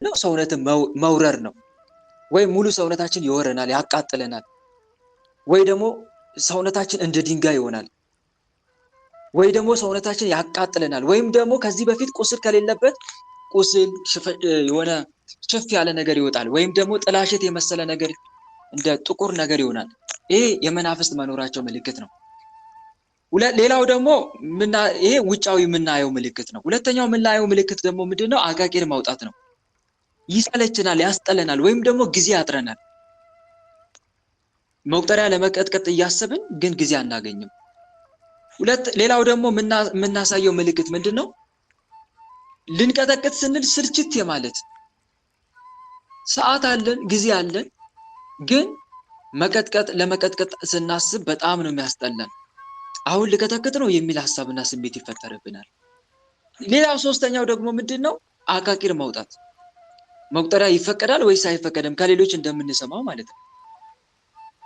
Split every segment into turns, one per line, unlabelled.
ነው ሰውነትን መውረር ነው። ወይ ሙሉ ሰውነታችን ይወረናል፣ ያቃጥለናል። ወይ ደግሞ ሰውነታችን እንደ ድንጋይ ይሆናል። ወይ ደግሞ ሰውነታችን ያቃጥለናል። ወይም ደግሞ ከዚህ በፊት ቁስል ከሌለበት ቁስል የሆነ ሽፍ ያለ ነገር ይወጣል። ወይም ደግሞ ጥላሸት የመሰለ ነገር እንደ ጥቁር ነገር ይሆናል። ይሄ የመናፍስት መኖራቸው ምልክት ነው። ሌላው ደግሞ ይሄ ውጫዊ የምናየው ምልክት ነው። ሁለተኛው የምናየው ምልክት ደግሞ ምንድነው? አቃቂር ማውጣት ነው። ይሰለችናል፣ ያስጠለናል፣ ወይም ደግሞ ጊዜ ያጥረናል። መቁጠሪያ ለመቀጥቀጥ እያሰብን ግን ጊዜ አናገኝም። ሌላው ደግሞ የምናሳየው ምልክት ምንድነው? ልንቀጠቅጥ ስንል ስልችት የማለት ሰዓት አለን፣ ጊዜ አለን፣ ግን ለመቀጥቀጥ ስናስብ በጣም ነው የሚያስጠላን። አሁን ልቀጠቅጥ ነው የሚል ሐሳብና ስሜት ይፈጠርብናል። ሌላው ሶስተኛው ደግሞ ምንድነው? አቃቂር ማውጣት። መቁጠሪያ ይፈቀዳል ወይስ አይፈቀድም? ከሌሎች እንደምንሰማው ማለት ነው።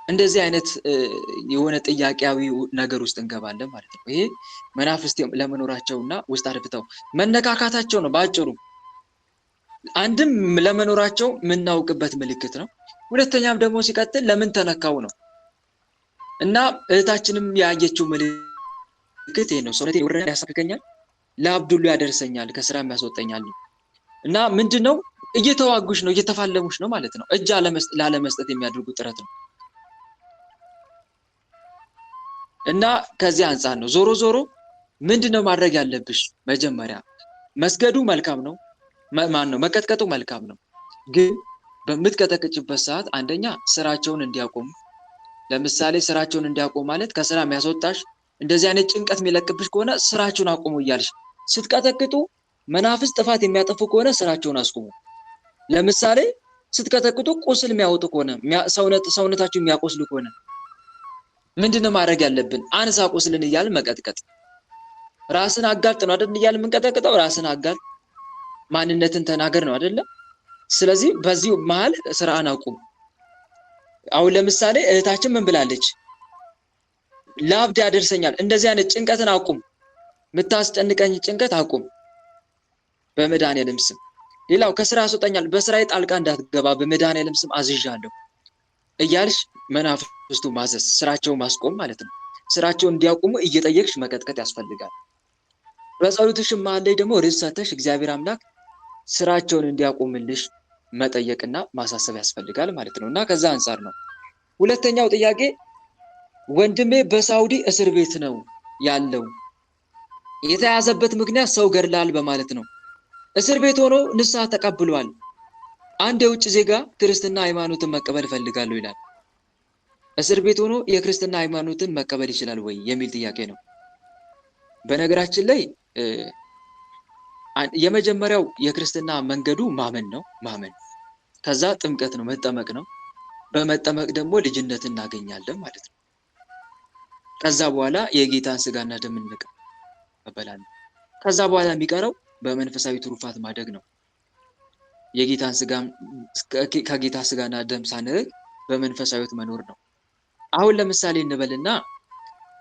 እንደዚህ አይነት የሆነ ጥያቄያዊ ነገር ውስጥ እንገባለን ማለት ነው። ይሄ መናፍስት ለመኖራቸውና ውስጥ አድፍተው መነካካታቸው ነው ባጭሩ። አንድም ለመኖራቸው የምናውቅበት ምልክት ነው። ሁለተኛም ደግሞ ሲቀጥል ለምን ተነካው ነው። እና እህታችንም ያየችው ምልክት ይሄ ነው። ሰውነቴ ወረደ፣ ያሳክከኛል፣ ለአብዱሉ ያደርሰኛል፣ ከስራም ያስወጣኛል። እና ምንድነው? እየተዋጉሽ ነው፣ እየተፋለሙሽ ነው ማለት ነው። እጅ ላለመስጠት የሚያደርጉት ጥረት ነው። እና ከዚህ አንፃር ነው ዞሮ ምንድነው ማድረግ ያለብሽ? መጀመሪያ መስገዱ መልካም ነው፣ መቀጥቀጡ መልካም ነው። ግን በምትቀጠቅጭበት ሰዓት አንደኛ ስራቸውን እንዲያቆሙ። ለምሳሌ ስራቸውን እንዲያቆሙ ማለት ከስራ የሚያስወጣሽ እንደዚህ አይነት ጭንቀት የሚለቅብሽ ከሆነ ስራቸውን አቁሙ እያልሽ ስትቀጠቅጡ፣ መናፍስት ጥፋት የሚያጠፉ ከሆነ ስራቸውን አስቁሙ። ለምሳሌ ስትቀጠቅጡ ቁስል የሚያወጡ ከሆነ ሰውነታችሁ የሚያቆስሉ ከሆነ ምንድነው ማድረግ ያለብን? አንሳ ቁስልን እያልን መቀጥቀጥ። ራስን አጋልጥ ነው አይደል እያልን የምንቀጠቅጠው። ራስን አጋልጥ፣ ማንነትን ተናገር ነው አይደለም። ስለዚህ በዚህ መሀል ስራን አቁም። አሁን ለምሳሌ እህታችን ምን ብላለች? ለአብድ ያደርሰኛል። እንደዚህ አይነት ጭንቀትን አቁም፣ የምታስጨንቀኝ ጭንቀት አቁም በመድኃኒዓለም ስም። ሌላው ከስራ ያስወጣኛል፣ በስራዬ ጣልቃ እንዳትገባ በመድኃኒዓለም ስም አዝዣለሁ እያልሽ መናፍስቱ ማዘዝ፣ ስራቸው ማስቆም ማለት ነው። ስራቸው እንዲያቆሙ እየጠየቅሽ መቀጥቀጥ ያስፈልጋል። በጸሎትሽ መሀል ላይ ደግሞ ርዕስ ሰተሽ እግዚአብሔር አምላክ ስራቸውን እንዲያቆምልሽ መጠየቅና ማሳሰብ ያስፈልጋል ማለት ነው። እና ከዛ አንፃር ነው። ሁለተኛው ጥያቄ ወንድሜ በሳውዲ እስር ቤት ነው ያለው። የተያዘበት ምክንያት ሰው ገድላል በማለት ነው። እስር ቤት ሆኖ ንስሐ ተቀብሏል። አንድ የውጭ ዜጋ ክርስትና ሃይማኖትን መቀበል እፈልጋለሁ ይላል። እስር ቤት ሆኖ የክርስትና ሃይማኖትን መቀበል ይችላል ወይ የሚል ጥያቄ ነው። በነገራችን ላይ የመጀመሪያው የክርስትና መንገዱ ማመን ነው። ማመን፣ ከዛ ጥምቀት ነው፣ መጠመቅ ነው። በመጠመቅ ደግሞ ልጅነትን እናገኛለን ማለት ነው። ከዛ በኋላ የጌታን ስጋና ደም እንቀበላለን። ከዛ በኋላ የሚቀረው በመንፈሳዊ ትሩፋት ማደግ ነው። የጌታን ስጋ ከጌታ ስጋና ደም ሳንርቅ በመንፈሳዊት መኖር ነው። አሁን ለምሳሌ እንበልና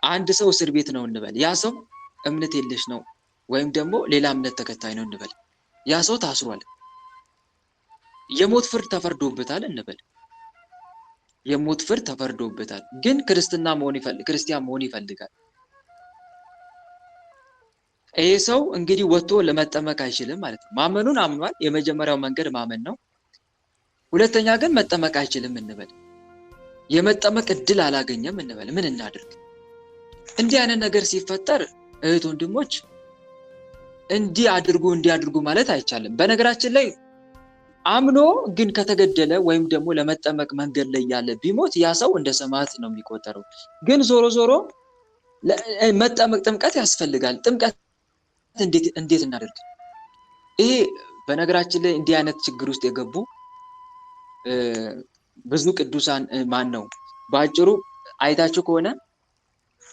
አንድ ሰው እስር ቤት ነው እንበል። ያ ሰው እምነት የለሽ ነው ወይም ደግሞ ሌላ እምነት ተከታይ ነው እንበል። ያ ሰው ታስሯል። የሞት ፍርድ ተፈርዶበታል እንበል። የሞት ፍርድ ተፈርዶበታል፣ ግን ክርስቲያን መሆን ይፈልጋል። ይሄ ሰው እንግዲህ ወጥቶ ለመጠመቅ አይችልም ማለት ነው። ማመኑን አምኗል። የመጀመሪያው መንገድ ማመን ነው። ሁለተኛ ግን መጠመቅ አይችልም እንበል። የመጠመቅ እድል አላገኘም እንበል። ምን እናድርግ? እንዲህ አይነት ነገር ሲፈጠር እህት ወንድሞች እንዲያድርጉ ማለት አይቻልም። በነገራችን ላይ አምኖ ግን ከተገደለ ወይም ደግሞ ለመጠመቅ መንገድ ላይ ያለ ቢሞት ያ ሰው እንደ ሰማዕት ነው የሚቆጠረው። ግን ዞሮ መጠመቅ ጥምቀት ያስፈልጋል። ጥምቀት እንዴት እናደርግ? ይሄ በነገራችን ላይ እንዲህ አይነት ችግር ውስጥ የገቡ ብዙ ቅዱሳን ነው። በአጭሩ አይታችሁ ከሆነ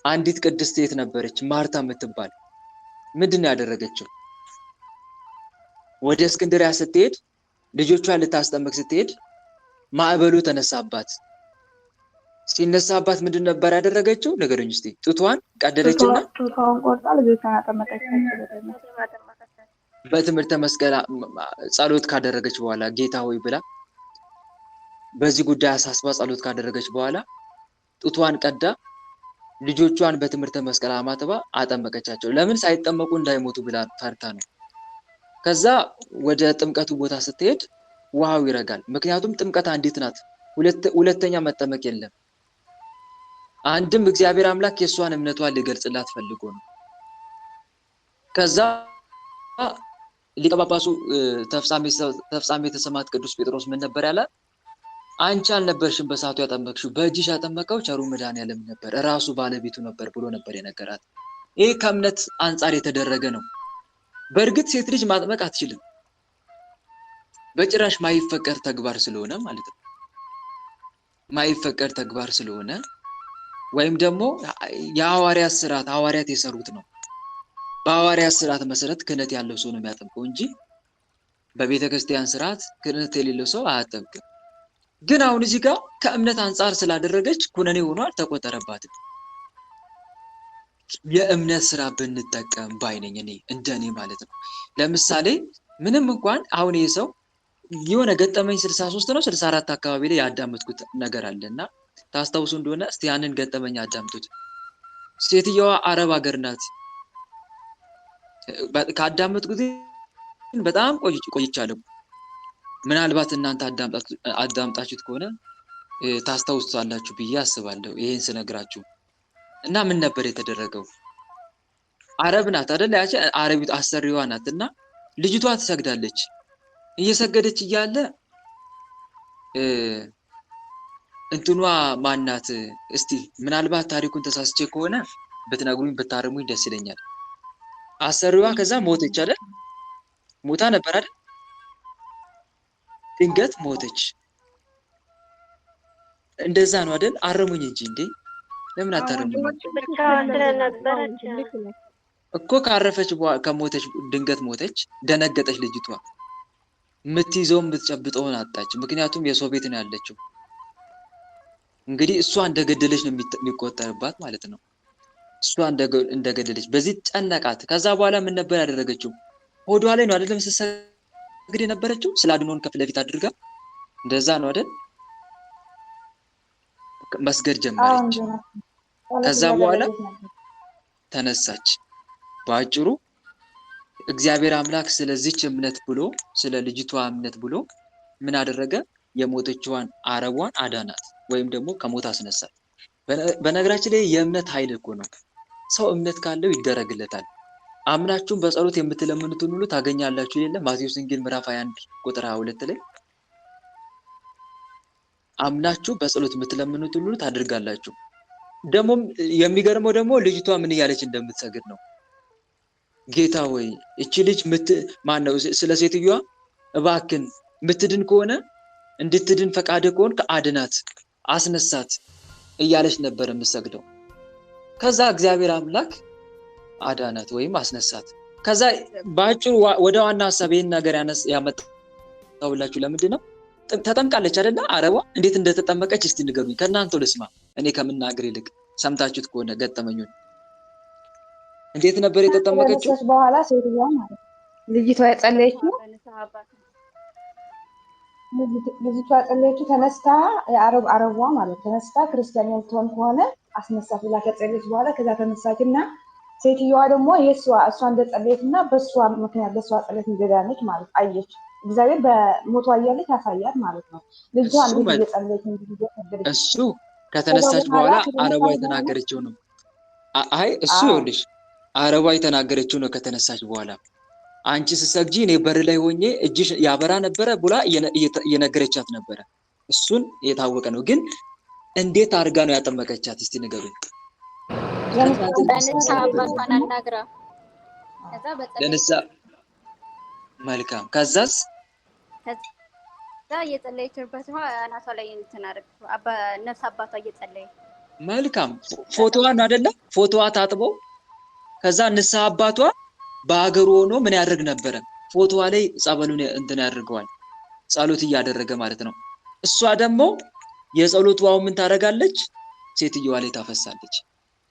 አንዲት ቅድስት ሴት ነበረች፣ ማርታ የምትባል። ምንድን ነው ያደረገችው? ወደ እስክንድሪያ ስትሄድ ልጆቿን ልታስጠምቅ ስትሄድ ማዕበሉ ተነሳባት። ሲነሳባት ምንድን ነበር ያደረገችው? ንገሩኝ እስቲ። ጡቷን ቀደደችና
ጡቷን ቆርጣ ልጆቿን አጠመቀች።
በትምህርተ መስቀል ጸሎት ካደረገች በኋላ ጌታ ሆይ ብላ በዚህ ጉዳይ አሳስባ ጸሎት ካደረገች በኋላ ጡቷን ቀዳ ልጆቿን በትምህርተ መስቀል አማትባ አጠመቀቻቸው። ለምን? ሳይጠመቁ እንዳይሞቱ ብላ ፈርታ ነው። ከዛ ወደ ጥምቀቱ ቦታ ስትሄድ ውሃው ይረጋል። ምክንያቱም ጥምቀት አንዲት ናት፣ ሁለተኛ መጠመቅ የለም። አንድም እግዚአብሔር አምላክ የእሷን እምነቷን ሊገልጽላት ፈልጎ ነው። ከዛ ሊቀ ጳጳሱ ተፍጻሜተ ሰማዕት ቅዱስ ጴጥሮስ ምን ነበር ያላት? አንቺ አልነበርሽም በሰዓቱ ያጠመቅሽው፣ በእጅሽ ያጠመቀው ቸሩ መድኃኔዓለም ነበር፣ ራሱ ባለቤቱ ነበር ብሎ ነበር የነገራት። ይህ ከእምነት አንጻር የተደረገ ነው። በእርግጥ ሴት ልጅ ማጥመቅ አትችልም፣ በጭራሽ ማይፈቀድ ተግባር ስለሆነ ማለት ነው። ማይፈቀድ ተግባር ስለሆነ ወይም ደግሞ የሐዋርያት ስርዓት ሐዋርያት የሰሩት ነው። በሐዋርያት ስርዓት መሰረት ክህነት ያለው ሰው ነው የሚያጠምቀው እንጂ በቤተ ክርስቲያን ስርዓት ክህነት የሌለው ሰው አያጠምቅም። ግን አሁን እዚህ ጋር ከእምነት አንጻር ስላደረገች ኩነኔ ሆኖ አልተቆጠረባትም። የእምነት ስራ ብንጠቀም ባይነኝ እኔ እንደኔ ማለት ነው። ለምሳሌ ምንም እንኳን አሁን ይሄ ሰው የሆነ ገጠመኝ 63 ነው 64 አካባቢ ላይ ያዳመጥኩት ነገር አለና ታስታውሱ እንደሆነ እስቲ ያንን ገጠመኝ አዳምጡት። ሴትየዋ አረብ ሀገር ናት። ካዳመጥኩት በጣም ቆይቻለሁ። ምናልባት እናንተ አዳምጣችሁት ከሆነ ታስታውሳላችሁ ብዬ አስባለሁ ይሄን ስነግራችሁ። እና ምን ነበር የተደረገው? አረብ ናት አይደል? ያቺ አረቢት አሰሪዋ ናት እና ልጅቷ ትሰግዳለች። እየሰገደች እያለ እንትኗ ማናት? እስቲ ምናልባት ታሪኩን ተሳስቼ ከሆነ ብትነግሩኝ ብታርሙኝ ደስ ይለኛል። አሰሪዋ ከዛ ሞተች አይደል? ሞታ ነበር አይደል? ድንገት ሞተች። እንደዛ ነው አይደል? አረሙኝ እንጂ እንዴ! ለምን አታረሙኝ እኮ? ካረፈች ከሞተች ድንገት ሞተች። ደነገጠች ልጅቷ። የምትይዘው የምትጨብጠውን አጣች። ምክንያቱም የሰው ቤት ነው ያለችው። እንግዲህ እሷ እንደገደለች ነው የሚቆጠርባት ማለት ነው። እሷ እንደገደለች በዚህ ጨነቃት። ከዛ በኋላ ምን ነበር ያደረገችው? ሆዷ ላይ ነው አይደለም ስትሰግድ የነበረችው፣ ስላድኖን ከፊት ለፊት አድርጋ እንደዛ ነው አይደል? መስገድ ጀመረች። ከዛ በኋላ ተነሳች። በአጭሩ እግዚአብሔር አምላክ ስለዚች እምነት ብሎ ስለ ልጅቷ እምነት ብሎ ምን አደረገ? የሞተችዋን አረቧን አዳናት፣ ወይም ደግሞ ከሞት አስነሳት። በነገራችን ላይ የእምነት ኃይል እኮ ነው። ሰው እምነት ካለው ይደረግለታል። አምናችሁም በጸሎት የምትለምኑትን ሁሉ ታገኛላችሁ የለም? ማቴዎስ ወንጌል ምዕራፍ 21 ቁጥር 22 ላይ አምናችሁ በጸሎት የምትለምኑትን ሁሉ ታደርጋላችሁ። ደግሞ የሚገርመው ደግሞ ልጅቷ ምን እያለች እንደምትሰግድ ነው። ጌታ ሆይ እቺ ልጅ ማነው? ስለ ሴትዮዋ እባክን ምትድን ከሆነ እንድትድን ፈቃድ ከሆንክ አድናት፣ አስነሳት እያለች ነበር የምትሰግደው። ከዛ እግዚአብሔር አምላክ አዳናት ወይም አስነሳት። ከዛ በአጭሩ ወደ ዋና ሀሳብ ይህን ነገር ያመጣሁላችሁ ለምንድን ነው? ተጠምቃለች አይደለ? አረቧ እንዴት እንደተጠመቀች እስቲ ንገሩኝ። ከእናንተው ልስማ፣ እኔ ከምናገር ይልቅ ሰምታችሁት ከሆነ ገጠመኙን። እንዴት ነበር የተጠመቀችው?
በኋላ ሴትዮዋ ማለት ልጅቷ የጸለየችው ተነስታ አረቧ ማለት ተነስታ ክርስቲያን ያልተሆን ከሆነ አስነሳት ብላ ከጸለየች በኋላ ከዛ ተነሳችና ሴትዮዋ ደግሞ እሷ እንደጸለየችና በእሷ ምክንያት በእሷ ጸሎት እንደዳነች ማለት አየች። እግዚአብሔር በሞቷ እያለች ያሳያል ማለት ነው። ልጇ እንዴት እየጸለየች እንደሆነ
እሱ ከተነሳች በኋላ አረቧ የተናገረችው ነው። አይ እሱ ይኸውልሽ አረቧ የተናገረችው ነው። ከተነሳች በኋላ አንቺ ስትሰግጂ እኔ በር ላይ ሆኜ እጅሽ ያበራ ነበረ ብላ እየነገረቻት ነበረ። እሱን የታወቀ ነው። ግን እንዴት አድርጋ ነው ያጠመቀቻት? እስቲ ንገሩኝ። መልካም። ከዛስ
እየጸለየችበት አናቷ ላይ ነፍስ አባቷ እየጸለየ
መልካም። ፎቶዋን አይደለ? ፎቶዋ ታጥቦ ከዛ ንስሐ አባቷ በአገሩ ሆኖ ምን ያደርግ ነበረ? ፎቶዋ ላይ ጸበሉን እንትን ያደርገዋል፣ ጸሎት እያደረገ ማለት ነው። እሷ ደግሞ የጸሎት ውሃው ምን ታደርጋለች? ሴትዮዋ ላይ ታፈሳለች።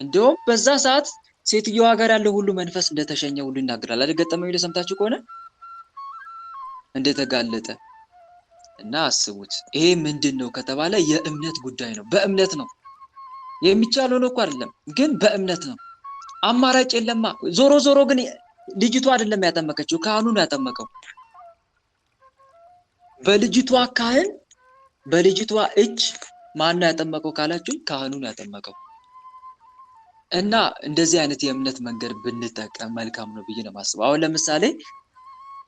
እንደውም በዛ ሰዓት ሴትዮዋ ጋር ያለው ሁሉ መንፈስ እንደተሸኘ ሁሉ ይናገራል አይደል? ገጠመኝ ለሰምታችሁ ከሆነ እንደተጋለጠ እና አስቡት። ይሄ ምንድነው ከተባለ የእምነት ጉዳይ ነው። በእምነት ነው የሚቻለው ነው እኮ አይደለም፣ ግን በእምነት ነው። አማራጭ የለማ። ዞሮ ዞሮ ግን ልጅቷ አይደለም ያጠመቀችው፣ ካህኑ ነው ያጠመቀው። በልጅቷ ካህን በልጅቷ እጅ ማን ነው ያጠመቀው ካላችሁ፣ ካህኑ ነው ያጠመቀው። እና እንደዚህ አይነት የእምነት መንገድ ብንጠቀም መልካም ነው ብዬ ነው የማስበው። አሁን ለምሳሌ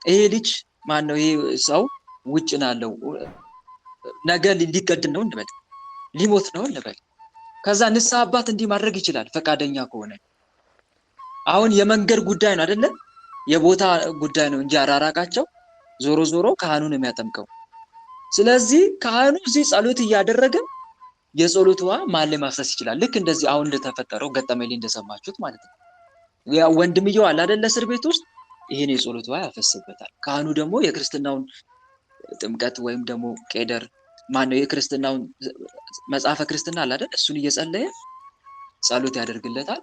ይሄ ልጅ ማን ነው ይሄ ሰው ውጭ ናለው ነገ ሊገድል ነው እንበል፣ ሊሞት ነው እንበል። ከዛ ንስሐ አባት እንዲህ ማድረግ ይችላል ፈቃደኛ ከሆነ። አሁን የመንገድ ጉዳይ ነው አይደለ? የቦታ ጉዳይ ነው እንጂ አራራቃቸው። ዞሮ ዞሮ ካህኑ ነው የሚያጠምቀው። ስለዚህ ካህኑ እዚህ ጸሎት እያደረገ የጸሎት ውሃ ማን ላይ ማፍሰስ ይችላል? ልክ እንደዚህ አሁን እንደተፈጠረው ገጠመኝ እንደሰማችሁት ማለት ነው። ያ ወንድምየው አለ አይደለ? እስር ቤት ውስጥ ይሄን የጸሎት ውሃ ያፈስበታል። ካህኑ ደግሞ የክርስትናውን ጥምቀት ወይም ደግሞ ቄደር ማን ነው የክርስትናውን መጽሐፈ ክርስትና አለ አይደል? እሱን እየጸለየ ጸሎት ያደርግለታል።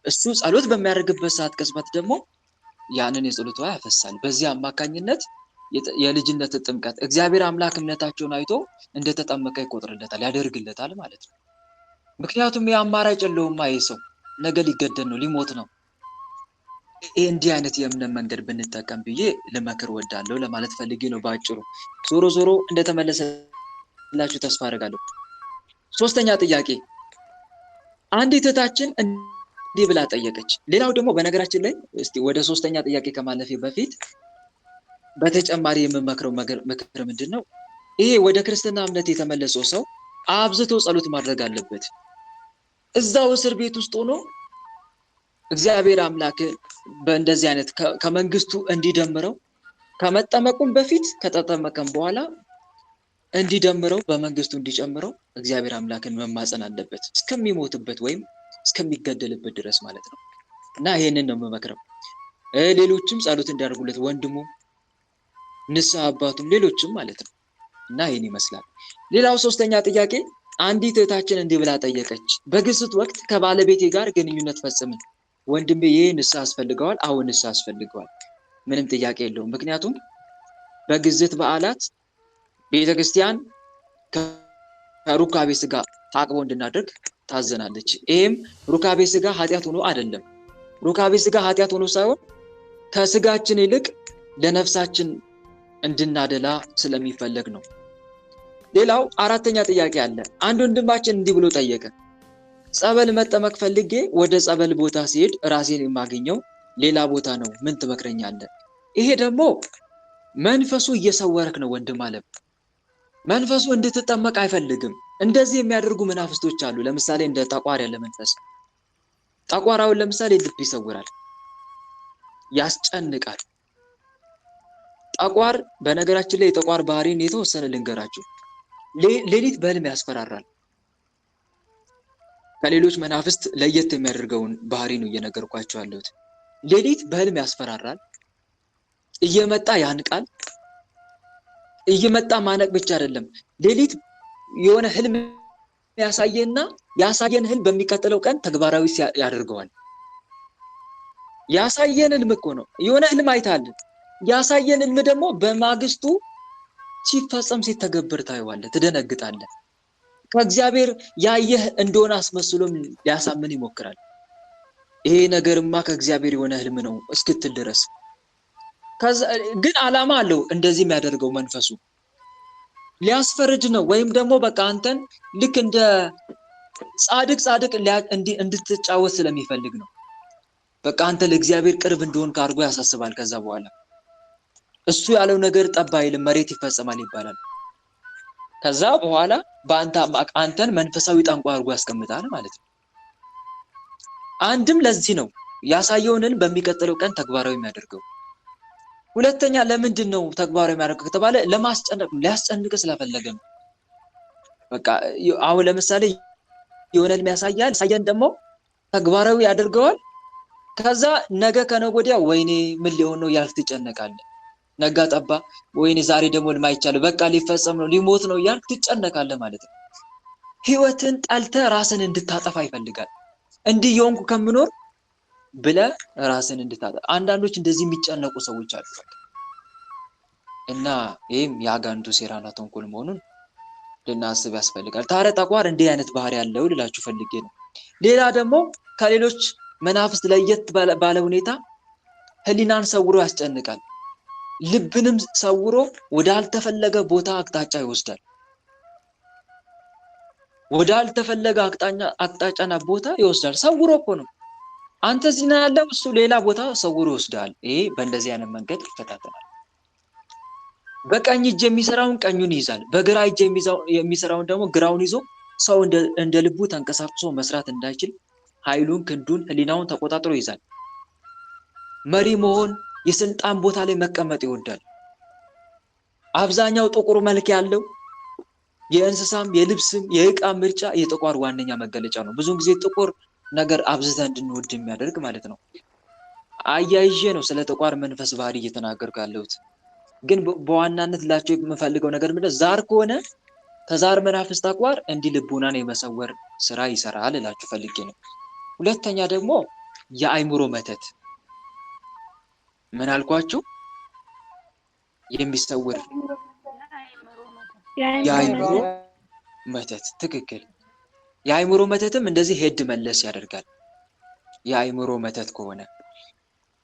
እሱ ጸሎት በሚያደርግበት ሰዓት ቅጽበት ደግሞ ያንን የጸሎት ውሃ ያፈሳል። በዚህ አማካኝነት የልጅነት ጥምቀት እግዚአብሔር አምላክ እምነታቸውን አይቶ እንደተጠመቀ ይቆጥርለታል፣ ያደርግለታል ማለት ነው። ምክንያቱም የአማራጭ የለውም። ይሄ ሰው ነገ ሊገደል ነው፣ ሊሞት ነው። እንዲህ አይነት የእምነት መንገድ ብንጠቀም ብዬ ልመክር ወዳለሁ ለማለት ፈልጌ ነው ባጭሩ። ዞሮ ዞሮ እንደተመለሰላችሁ ተስፋ አደርጋለሁ። ሶስተኛ ጥያቄ አንዲት እህታችን እንዲህ ብላ ጠየቀች። ሌላው ደግሞ በነገራችን ላይ እስቲ ወደ ሶስተኛ ጥያቄ ከማለፌ በፊት በተጨማሪ የምመክረው ምክር ምንድን ነው? ይሄ ወደ ክርስትና እምነት የተመለሰው ሰው አብዝቶ ጸሎት ማድረግ አለበት። እዛው እስር ቤት ውስጥ ሆኖ እግዚአብሔር አምላክ በእንደዚህ አይነት ከመንግስቱ እንዲደምረው ከመጠመቁም በፊት ከተጠመቀም በኋላ እንዲደምረው በመንግስቱ እንዲጨምረው እግዚአብሔር አምላክን መማጸን አለበት እስከሚሞትበት ወይም እስከሚገደልበት ድረስ ማለት ነው። እና ይሄንን ነው የምመክረው። ሌሎችም ጸሎት እንዲያደርጉለት ወንድሙ፣ ንስሐ አባቱም፣ ሌሎችም ማለት ነው። እና ይሄን ይመስላል። ሌላው ሶስተኛ ጥያቄ አንዲት እህታችን እንዲህ ብላ ጠየቀች። በግዝት ወቅት ከባለቤቴ ጋር ግንኙነት ፈጽምን። ወንድሜ ይሄ ንስሐ ያስፈልገዋል? አዎ ንስሐ ያስፈልገዋል፣ ምንም ጥያቄ የለውም። ምክንያቱም በግዝት በዓላት ቤተክርስቲያን ከሩካቤ ስጋ ታቅቦ እንድናደርግ ታዘናለች። ይሄም ሩካቤ ስጋ ኃጢአት ሆኖ አይደለም። ሩካቤ ስጋ ኃጢአት ሆኖ ሳይሆን ከስጋችን ይልቅ ለነፍሳችን እንድናደላ ስለሚፈለግ ነው። ሌላው አራተኛ ጥያቄ አለ። አንድ ወንድማችን እንዲህ ብሎ ጠየቀ። ጸበል መጠመቅ ፈልጌ ወደ ጸበል ቦታ ሲሄድ ራሴን የማገኘው ሌላ ቦታ ነው፣ ምን ትመክረኛለህ? ይሄ ደግሞ መንፈሱ እየሰወረክ ነው ወንድም አለም። መንፈሱ እንድትጠመቅ አይፈልግም። እንደዚህ የሚያደርጉ መናፍስቶች አሉ። ለምሳሌ እንደ ጠቋር ያለ መንፈስ። ጠቋራውን ለምሳሌ ልብ ይሰውራል፣ ያስጨንቃል። ጠቋር በነገራችን ላይ የጠቋር ባህሪን የተወሰነ ልንገራችሁ። ሌሊት በህልም ያስፈራራል። ከሌሎች መናፍስት ለየት የሚያደርገውን ባህሪ ነው እየነገርኳቸው ያለሁት። ሌሊት በህልም ያስፈራራል፣ እየመጣ ያንቃል። እየመጣ ማነቅ ብቻ አይደለም፣ ሌሊት የሆነ ህልም ያሳየና ያሳየን ህልም በሚቀጥለው ቀን ተግባራዊ ያደርገዋል። ያሳየን ህልም እኮ ነው፣ የሆነ ህልም አይታል። ያሳየን ህልም ደግሞ በማግስቱ ሲፈጸም ሲተገበር ታየዋለህ፣ ትደነግጣለህ። ከእግዚአብሔር ያየህ እንደሆነ አስመስሎም ሊያሳምን ይሞክራል። ይሄ ነገርማ ከእግዚአብሔር የሆነ ህልም ነው እስክትል ድረስ። ግን ዓላማ አለው እንደዚህ የሚያደርገው መንፈሱ ሊያስፈርድ ነው። ወይም ደግሞ በቃ አንተን ልክ እንደ ጻድቅ እንድትጫወት ስለሚፈልግ ነው። በቃ አንተ ለእግዚአብሔር ቅርብ እንደሆን አድርጎ ያሳስባል። ከዛ በኋላ እሱ ያለው ነገር ጠብ አይልም፣ መሬት ይፈጸማል ይባላል። ከዛ በኋላ አንተን መንፈሳዊ ጠንቋይ አድርጎ ያስቀምጣል ማለት ነው። አንድም ለዚህ ነው ያሳየውንን በሚቀጥለው ቀን ተግባራዊ የሚያደርገው። ሁለተኛ ለምንድን ነው ተግባራዊ የሚያደርገው ከተባለ ለማስጨነቅ ነው፣ ሊያስጨንቅ ስለፈለገ ነው። በቃ አሁን ለምሳሌ የሆነ ህልም ያሳየን ደግሞ ተግባራዊ ያደርገዋል። ከዛ ነገ ከነገ ወዲያ ወይኔ ምን ሊሆን ነው ያልክ ትጨነቃለህ። ነጋ ጠባ ወይኔ ዛሬ ደግሞ ህልም አይቻለሁ፣ በቃ ሊፈጸም ነው ሊሞት ነው ያልክ ትጨነቃለህ ማለት ነው። ህይወትን ጠልተህ ራስን እንድታጠፋ ይፈልጋል። እንዲህ የሆንኩ ከምኖር ብለህ ራስን እንድታጠፋ። አንዳንዶች እንደዚህ የሚጨነቁ ሰዎች አሉ። እና ይህም የአጋንንቱ ሴራና ተንኮል መሆኑን ልናስብ ያስፈልጋል። ታረ ጠቋር እንዲህ አይነት ባህሪ ያለው ልላችሁ ፈልጌ ነው። ሌላ ደግሞ ከሌሎች መናፍስት ለየት ባለ ሁኔታ ህሊናን ሰውሮ ያስጨንቃል። ልብንም ሰውሮ ወደ አልተፈለገ ቦታ አቅጣጫ ይወስዳል። ወደ አልተፈለገ አቅጣጫና ቦታ ይወስዳል። ሰውሮ እኮ ነው። አንተ እዚህ ነው ያለው፣ እሱ ሌላ ቦታ ሰውሮ ይወስዳል። ይሄ በእንደዚህ አይነት መንገድ ይፈታተናል። በቀኝ እጅ የሚሰራውን ቀኙን ይይዛል፣ በግራ እጅ የሚሰራውን ደግሞ ግራውን ይዞ ሰው እንደ ልቡ ተንቀሳቅሶ መስራት እንዳይችል ኃይሉን፣ ክንዱን፣ ህሊናውን ተቆጣጥሮ ይይዛል። መሪ መሆን፣ የስልጣን ቦታ ላይ መቀመጥ ይወዳል። አብዛኛው ጥቁር መልክ ያለው የእንስሳም የልብስም የእቃ ምርጫ የጠቋር ዋነኛ መገለጫ ነው። ብዙውን ጊዜ ጥቁር ነገር አብዝተን እንድንወድ የሚያደርግ ማለት ነው። አያይዤ ነው ስለ ጠቋር መንፈስ ባህሪ እየተናገርኩ ያለሁት። ግን በዋናነት ላቸው የምፈልገው ነገር ምንድነው? ዛር ከሆነ ከዛር መናፍስት ጠቋር እንዲህ ልቡናን የመሰወር ስራ ይሰራል እላችሁ ፈልጌ ነው። ሁለተኛ ደግሞ የአይምሮ መተት። ምን አልኳችሁ? የሚሰውር የአይምሮ መተት። ትክክል። የአይምሮ መተትም እንደዚህ ሄድ መለስ ያደርጋል። የአይምሮ መተት ከሆነ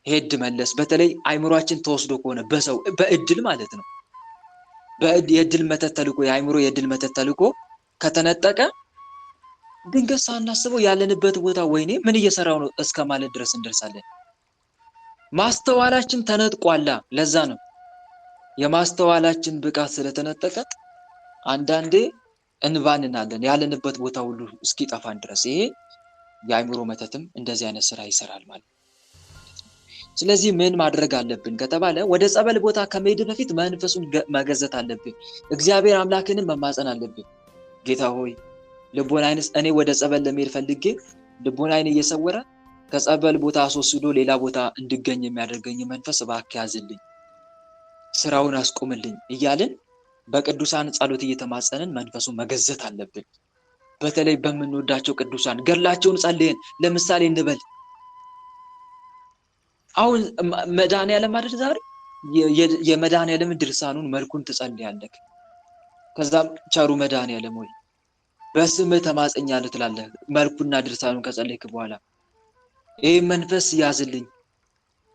ሄድ መለስ፣ በተለይ አይምሮአችን ተወስዶ ከሆነ በሰው በእድል ማለት ነው። የእድል መተት ተልኮ የአይምሮ የእድል መተት ተልኮ ከተነጠቀ ድንገት ሳናስበው ያለንበት ቦታ ወይኔ ምን እየሰራው ነው እስከ ማለት ድረስ እንደርሳለን። ማስተዋላችን ተነጥቋላ። ለዛ ነው የማስተዋላችን ብቃት ስለተነጠቀ አንዳንዴ እንባንናለን ያለንበት ቦታ ሁሉ እስኪጠፋን ድረስ። ይሄ የአይምሮ መተትም እንደዚህ አይነት ስራ ይሰራል ማለት ነው። ስለዚህ ምን ማድረግ አለብን ከተባለ ወደ ጸበል ቦታ ከመሄድ በፊት መንፈሱን መገዘት አለብን። እግዚአብሔር አምላክንም መማፀን አለብን። ጌታ ሆይ ልቦናዬን እኔ ወደ ጸበል ለመሄድ ፈልጌ ልቦናዬን እየሰወረ ከጸበል ቦታ አስወስዶ ሌላ ቦታ እንድገኝ የሚያደርገኝ መንፈስ እባክህ ያዝልኝ፣ ስራውን አስቆምልኝ እያልን በቅዱሳን ጸሎት እየተማጸንን መንፈሱን መገዘት አለብን። በተለይ በምንወዳቸው ቅዱሳን ገድላቸውን ጸልየን ለምሳሌ እንበል አሁን መድኃኒዓለም አይደል ዛሬ የመድኃኒዓለም ድርሳኑን መልኩን ትጸልያለህ። ከዛም ቸሩ መድኃኒዓለም ሆይ በስምህ ተማጸኛለሁ ትላለህ። መልኩና ድርሳኑን ከጸለይክ በኋላ ይህ መንፈስ ያዝልኝ፣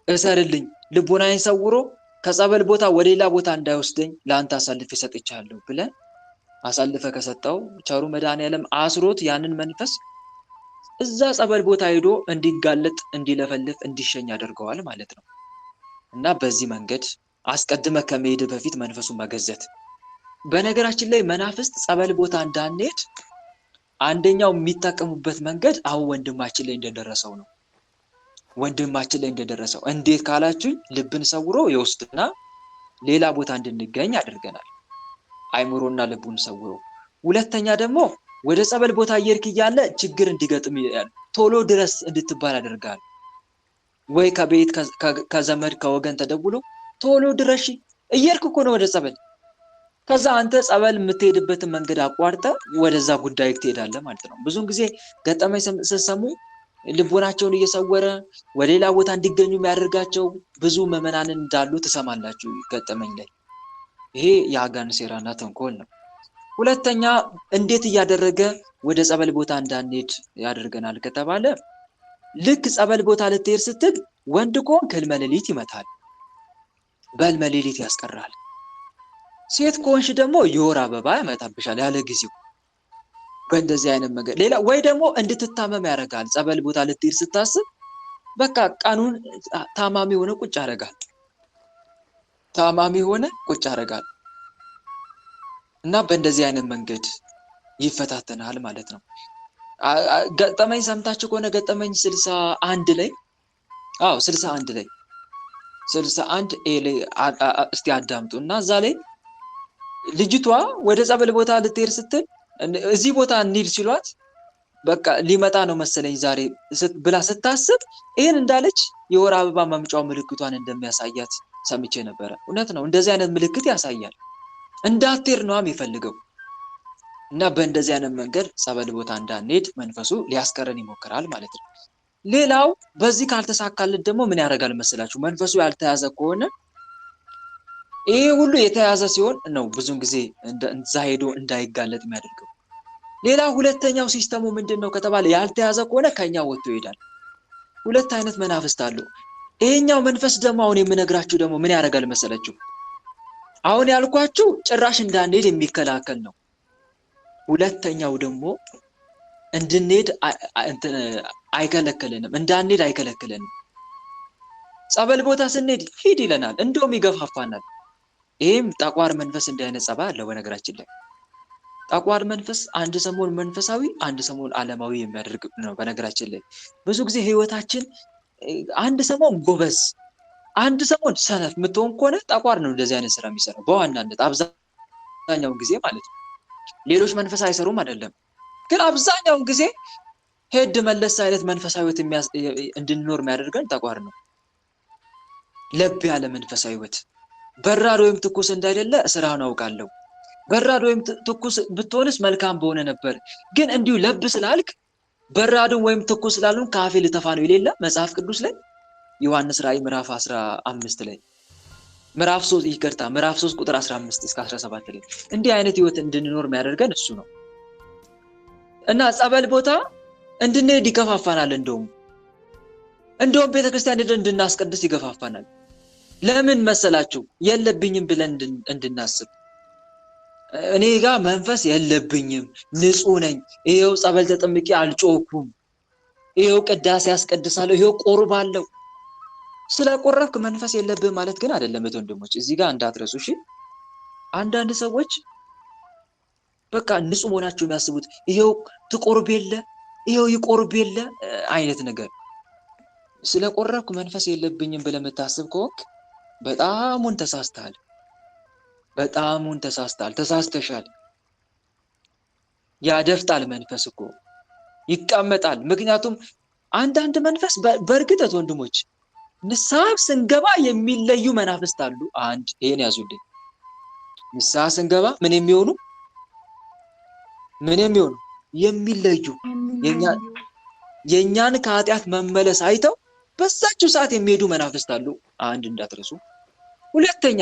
እሰርልኝ፣ ልቦናዬን ሰውሮ ከጸበል ቦታ ወደ ሌላ ቦታ እንዳይወስደኝ ለአንተ አሳልፌ ሰጥቻለሁ ብለህ አሳልፈ ከሰጠው ቸሩ መድኃኒዓለም አስሮት ያንን መንፈስ እዛ ጸበል ቦታ ሄዶ እንዲጋለጥ፣ እንዲለፈልፍ፣ እንዲሸኝ ያደርገዋል ማለት ነው። እና በዚህ መንገድ አስቀድመ ከመሄድ በፊት መንፈሱን መገዘት። በነገራችን ላይ መናፍስት ጸበል ቦታ እንዳንሄድ አንደኛው የሚጠቀሙበት መንገድ አሁን ወንድማችን ላይ እንደደረሰው ነው። ወንድማችን ላይ እንደደረሰው እንዴት ካላችሁኝ ልብን ሰውሮ ይወስድና ሌላ ቦታ እንድንገኝ ያደርገናል። አይምሮና ልቡን ሰውሮ። ሁለተኛ ደግሞ ወደ ጸበል ቦታ እየሄድክ እያለ ችግር እንዲገጥም ቶሎ ድረስ እንድትባል ያደርጋል። ወይ ከቤት ከዘመድ ከወገን ተደውሎ ቶሎ ድረሽ እየሄድክ እኮ ነው ወደ ጸበል። ከዛ አንተ ጸበል የምትሄድበትን መንገድ አቋርጠ ወደዛ ጉዳይ ትሄዳለህ ማለት ነው። ብዙውን ጊዜ ገጠመኝ ስትሰሙ ልቦናቸውን እየሰወረ ወደ ሌላ ቦታ እንዲገኙ የሚያደርጋቸው ብዙ ምዕመናንን እንዳሉ ትሰማላችሁ ገጠመኝ ላይ። ይሄ የአጋንንት ሴራና ተንኮል ነው። ሁለተኛ እንዴት እያደረገ ወደ ጸበል ቦታ እንዳንሄድ ያደርገናል ከተባለ ልክ ጸበል ቦታ ልትሄድ ስትል ወንድ ከሆንክ ህልመ ሌሊት ይመታል፣ በህልመ ሌሊት ያስቀራል። ሴት ከሆንሽ ደግሞ የወር አበባ ያመጣብሻል ያለ ጊዜው። በእንደዚህ አይነት መንገድ ሌላ ወይ ደግሞ እንድትታመም ያደርጋል። ጸበል ቦታ ልትሄድ ስታስብ በቃ ቀኑን ታማሚ ሆነ ቁጭ ያደርጋል። ታማሚ ሆነ ቁጭ ያደርጋል እና በእንደዚህ አይነት መንገድ ይፈታተናል ማለት ነው። ገጠመኝ ሰምታችሁ ከሆነ ገጠመኝ 61 ላይ 61 ላይ 61 ላይ እስቲ አዳምጡ እና እዛ ላይ ልጅቷ ወደ ጸበል ቦታ ልትሄድ ስትል እዚህ ቦታ እንሂድ ሲሏት በቃ ሊመጣ ነው መሰለኝ ዛሬ ብላ ስታስብ ይሄን እንዳለች የወር አበባ መምጫው ምልክቷን እንደሚያሳያት ሰምቼ ነበረ። እውነት ነው፣ እንደዚህ አይነት ምልክት ያሳያል። እንዳትሄድ ነው የሚፈልገው እና በእንደዚህ አይነት መንገድ ጸበል ቦታ እንዳንሄድ መንፈሱ ሊያስቀረን ይሞክራል ማለት ነው። ሌላው በዚህ ካልተሳካልን ደግሞ ምን ያደርጋል መሰላችሁ? መንፈሱ ያልተያዘ ከሆነ ይሄ ሁሉ የተያዘ ሲሆን ነው ብዙን ጊዜ እዛ ሄዶ እንዳይጋለጥ የሚያደርገው። ሌላ ሁለተኛው ሲስተሙ ምንድነው ከተባለ ያልተያዘ ከሆነ ከኛ ወጥቶ ይሄዳል። ሁለት አይነት መናፍስት አሉ። ይሄኛው መንፈስ ደግሞ አሁን የምነግራችሁ ደግሞ ምን ያደርጋል መሰላችሁ? አሁን ያልኳችሁ ጭራሽ እንዳንሄድ የሚከላከል ነው። ሁለተኛው ደግሞ እንድንሄድ አይከለክልንም፣ እንዳንሄድ አይከለክልንም። ጸበል ቦታ ስንሄድ ሂድ ይለናል፣ እንደውም ይገፋፋናል። ይሄም ጠቋር መንፈስ እንዲህ አይነት ጸባይ አለው። በነገራችን ላይ ጠቋር መንፈስ አንድ ሰሞን መንፈሳዊ አንድ ሰሞን ዓለማዊ የሚያደርግ ነው። በነገራችን ላይ ብዙ ጊዜ ህይወታችን አንድ ሰሞን ጎበዝ አንድ ሰሞን ሰነፍ የምትሆን ከሆነ ጠቋር ነው እንደዚህ አይነት ስራ የሚሰራው በዋናነት አብዛኛውን ጊዜ ማለት ነው። ሌሎች መንፈስ አይሰሩም አይደለም፣ ግን አብዛኛውን ጊዜ ሄድ መለስ አይነት መንፈሳዊት እንድንኖር የሚያደርገን ጠቋር ነው። ለብ ያለ መንፈሳዊ ህይወት በራድ ወይም ትኩስ እንዳይደለ ስራውን አውቃለሁ። በራድ ወይም ትኩስ ብትሆንስ መልካም በሆነ ነበር፣ ግን እንዲሁ ለብ ስላልክ በራድን ወይም ትኩስ ስላሉን ካፌ ልተፋ ነው የሌለ መጽሐፍ ቅዱስ ላይ ዮሐንስ ራእይ ምዕራፍ 15 ላይ ምዕራፍ 3 ቁጥር 15 እስከ 17 ላይ እንዲህ አይነት ህይወት እንድንኖር የሚያደርገን እሱ ነው። እና ጸበል ቦታ እንድንሄድ ይገፋፋናል። እንደውም ቤተክርስቲያን ሄደን እንድናስቀድስ ይገፋፋናል። ለምን መሰላችሁ? የለብኝም ብለን እንድናስብ። እኔ ጋር መንፈስ የለብኝም፣ ንጹህ ነኝ፣ ይሄው ጸበል ተጠምቄ አልጮኩም፣ ይሄው ቅዳሴ ያስቀድሳለሁ፣ ይሄው ቆርባለሁ። ስለቆረብክ መንፈስ የለብህም ማለት ግን አይደለም ወንድሞች፣ እዚህ ጋር እንዳትረሱ እሺ። አንዳንድ ሰዎች በቃ ንጹህ መሆናቸው የሚያስቡት ይሄው ትቆርብ የለ ይሄው ይቆርብ የለ አይነት ነገር። ስለቆረብክ መንፈስ የለብኝም ብለህ የምታስብ ከሆንክ በጣሙን ተሳስተሃል፣ ተሳስተሻል። ያደፍጣል መንፈስ እኮ ይቀመጣል። ምክንያቱም አንዳንድ መንፈስ በእርግጥ ወንድሞች ንስሐ ስንገባ የሚለዩ መናፍስት አሉ። አንድ ይሄን ያዙልኝ። ንስሐ ስንገባ ምን የሚሆኑ የሚለዩ የኛን ከኃጢአት መመለስ አይተው በዛችው ሰዓት የሚሄዱ መናፍስት አሉ። አንድ እንዳትረሱ። ሁለተኛ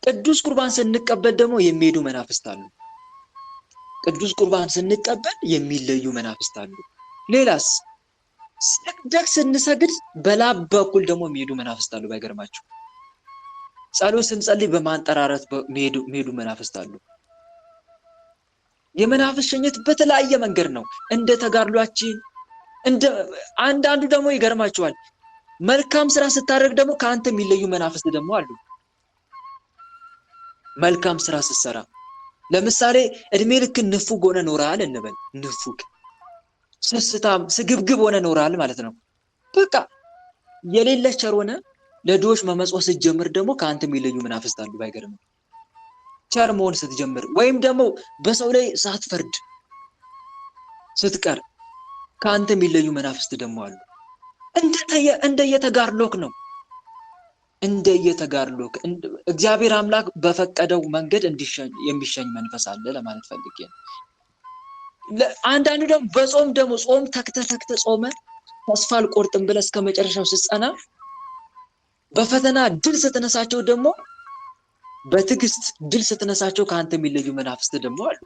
ቅዱስ ቁርባን ስንቀበል ደግሞ የሚሄዱ መናፍስት አሉ። ቅዱስ ቁርባን ስንቀበል የሚለዩ መናፍስት አሉ። ሌላስ ስግደት ስንሰግድ በላብ በኩል ደግሞ የሚሄዱ መናፍስት አሉ። ባይገርማችሁ ጸሎት ስንጸልይ በማንጠራራት የሚሄዱ መናፍስት አሉ። የመናፍስት ሸኝት በተለያየ መንገድ ነው፣ እንደ ተጋድሏችን። አንዳንዱ ደግሞ ይገርማችኋል፣ መልካም ስራ ስታደርግ ደግሞ ከአንተ የሚለዩ መናፍስት ደግሞ አሉ። መልካም ስራ ስትሰራ ለምሳሌ እድሜ ልክ ንፉግ ሆነ ኖራል እንበል። ንፉግ ስስታም ስግብግብ ሆነ ኖራል ማለት ነው። በቃ የሌለ ቸር ሆነ ለድሆች መመጽወት ስትጀምር ደግሞ ከአንተ የሚለዩ መናፍስት አሉ። ባይገርም ቸር መሆን ስትጀምር ወይም ደግሞ በሰው ላይ ሳትፈርድ ስትቀር ከአንተ የሚለዩ መናፍስት ደግሞ አሉ። እንደየተጋድሎክ ነው። እንደየተጋድሎክ እግዚአብሔር አምላክ በፈቀደው መንገድ የሚሸኝ መንፈስ አለ ለማለት ፈልጌ ነው። አንዳንዱ ደግሞ በጾም ደግሞ ጾም ተክተ ጾመ ተስፋ አልቆርጥም ብለህ እስከ መጨረሻው ስትጸና በፈተና ድል ስትነሳቸው ደግሞ በትዕግስት ድል ስትነሳቸው ከአንተ የሚለዩ መናፍስት ደግሞ አሉ።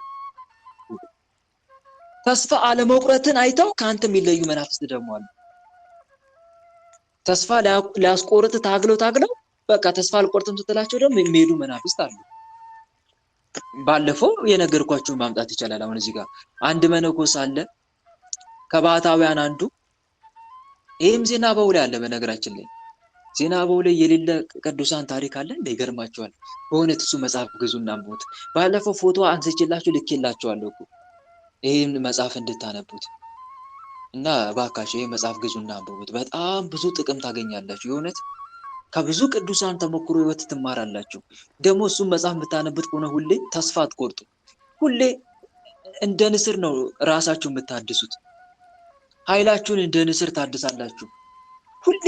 ተስፋ አለመቁረጥን አይተው ከአንተ የሚለዩ መናፍስት ደግሞ አሉ። ተስፋ ሊያስቆርጥ ታግለው በቃ ተስፋ አልቆርጥም ስትላቸው ደግሞ የሚሄዱ መናፍስት አሉ። ባለፈው የነገርኳችሁን ማምጣት ይቻላል። አሁን እዚህ ጋር አንድ መነኮስ አለ ከባህታውያን አንዱ። ይሄም ዜና በውል ያለ በነገራችን ላይ ዜና በውል የሌለ ቅዱሳን ታሪክ አለ። ይገርማችኋል በእውነት እሱ መጽሐፍ ግዙና አንብቡት። ባለፈው ፎቶ አንስቼላችሁ ልኬላችኋለሁ እኮ ይሄን መጽሐፍ እንድታነቡት እና ባካችሁ ይሄን መጽሐፍ ግዙና አንብቡት። በጣም ብዙ ጥቅም ታገኛላችሁ። የእውነት ከብዙ ቅዱሳን ተሞክሮ ህይወት ትማራላችሁ። ደግሞ እሱን መጽሐፍ የምታነቡት ከሆነ ሁሌ ተስፋ አትቆርጡ። ሁሌ እንደ ንስር ነው ራሳችሁ የምታድሱት። ኃይላችሁን እንደ ንስር ታድሳላችሁ። ሁሌ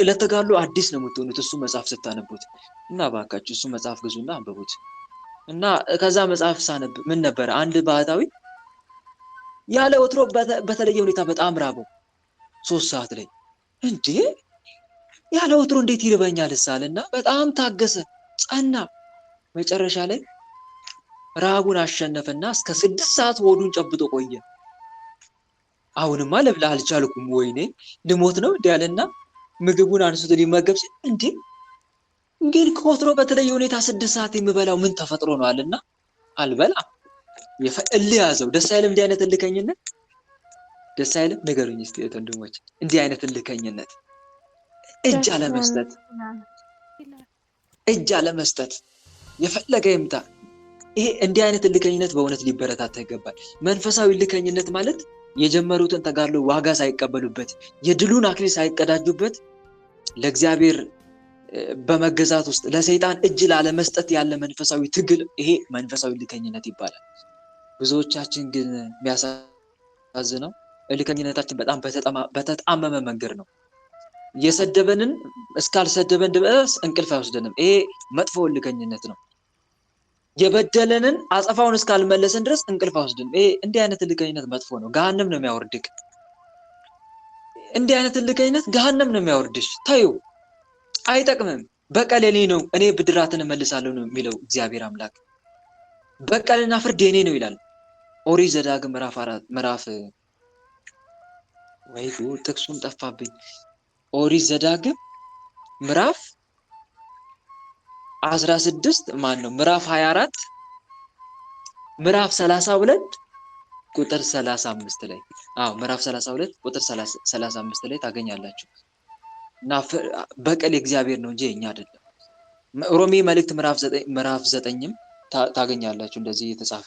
ለተጋድሎ አዲስ ነው የምትሆኑት እሱ መጽሐፍ ስታነቡት። እና ባካችሁ እሱ መጽሐፍ ግዙና አንብቡት። እና ከዛ መጽሐፍ ሳነብ ምን ነበር አንድ ባህታዊ ያለ ወትሮ በተለየ ሁኔታ በጣም ራበው 3 ሰዓት ላይ እንዴ ያለ ወትሮ እንዴት ይርበኛል ሳልና በጣም ታገሰ፣ ጸና። መጨረሻ ላይ ረሃቡን አሸነፈና እስከ 6 ሰዓት ሆዱን ጨብጦ ቆየ። አሁንማ ልብላ አልቻልኩም፣ ወይኔ ልሞት ነው እንዲያለና ምግቡን አንስቶ ሊመገብ ሲል እንዴ ግን ከወትሮ በተለየ ሁኔታ 6 ሰዓት የምበላው ምን ተፈጥሮ ነው አለና አልበላም። እልህ ያዘው። ደስ አይልም? እንዲህ አይነት እልከኝነት ደስ አይልም? ንገሩኝ እስቲ ወንድሞች፣ እንዲህ አይነት እልከኝነት፣ እጅ አለመስጠት፣ እጅ አለመስጠት፣ የፈለገ ይምጣ። ይሄ እንዲህ አይነት እልከኝነት በእውነት ሊበረታታ ይገባል። መንፈሳዊ እልከኝነት ማለት የጀመሩትን ተጋድሎ ዋጋ ሳይቀበሉበት፣ የድሉን አክሊል ሳይቀዳጁበት፣ ለእግዚአብሔር በመገዛት ውስጥ ለሰይጣን እጅ ላለመስጠት ያለ መንፈሳዊ ትግል፣ ይሄ መንፈሳዊ እልከኝነት ይባላል። ብዙዎቻችን ግን የሚያሳዝነው እልከኝነታችን በጣም በተጣመመ መንገድ ነው። የሰደበንን እስካልሰደበን ድረስ እንቅልፍ አይወስደንም። ይሄ መጥፎ እልከኝነት ነው። የበደለንን አጸፋውን እስካልመለሰን ድረስ እንቅልፍ አይወስደንም። ይሄ እንዲህ አይነት እልከኝነት መጥፎ ነው። ገሃነም ነው የሚያወርድክ። እንዲህ አይነት እልከኝነት ገሃነም ነው የሚያወርድሽ። ታዩ አይጠቅምም። በቀል የኔ ነው፣ እኔ ብድራትን እመልሳለሁ ነው የሚለው እግዚአብሔር አምላክ። በቀልና ፍርድ የኔ ነው ይላል። ኦሪት ዘዳግም ምዕራፍ ወይ ጥቅሱን ጠፋብኝ። ኦሪት ዘዳግም ምዕራፍ 16 ምዕራፍ 24 ምዕራፍ 32 ቁጥር 35 ላይ ምዕራፍ 32 ቁጥር 35 ላይ ታገኛላችሁ። እና በቀል የእግዚአብሔር ነው እንጂ የኛ አይደለም። ሮሜ መልእክት ምዕራፍ 9ም ታገኛላችሁ እንደዚህ የተጻፈ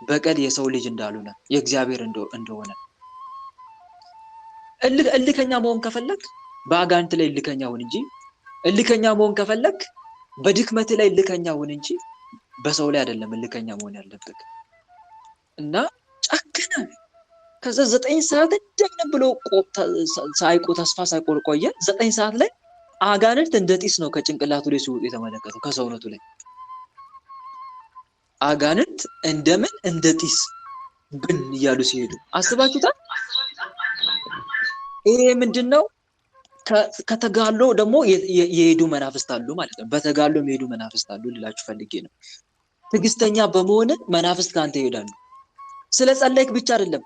በቀል የሰው ልጅ እንዳልሆነ የእግዚአብሔር እንደሆነ። እልከኛ መሆን ከፈለክ በአጋንንት ላይ እልከኛ ሁን እንጂ፣ እልከኛ መሆን ከፈለክ በድክመት ላይ እልከኛ ሁን እንጂ በሰው ላይ አይደለም እልከኛ መሆን ያለበት። እና ጨከነ። ከዛ 9 ሰዓት እንደምን ብሎ ተስፋ ሳይቆርጥ ቆየ። 9 ሰዓት ላይ አጋንንት እንደ ጢስ ነው ከጭንቅላቱ ላይ ሲወጡ የተመለከተው፣ ከሰውነቱ ላይ አጋንንት እንደምን እንደ ጢስ ብን እያሉ ሲሄዱ አስባችሁታል? ይሄ ምንድነው? ከተጋሎ ደግሞ የሄዱ መናፍስት አሉ ማለት ነው። በተጋሎ የሚሄዱ መናፍስት አሉ ልላችሁ ፈልጌ ነው። ትዕግስተኛ በመሆን መናፍስት ካንተ ይሄዳሉ። ስለ ጸለይክ ብቻ አይደለም፣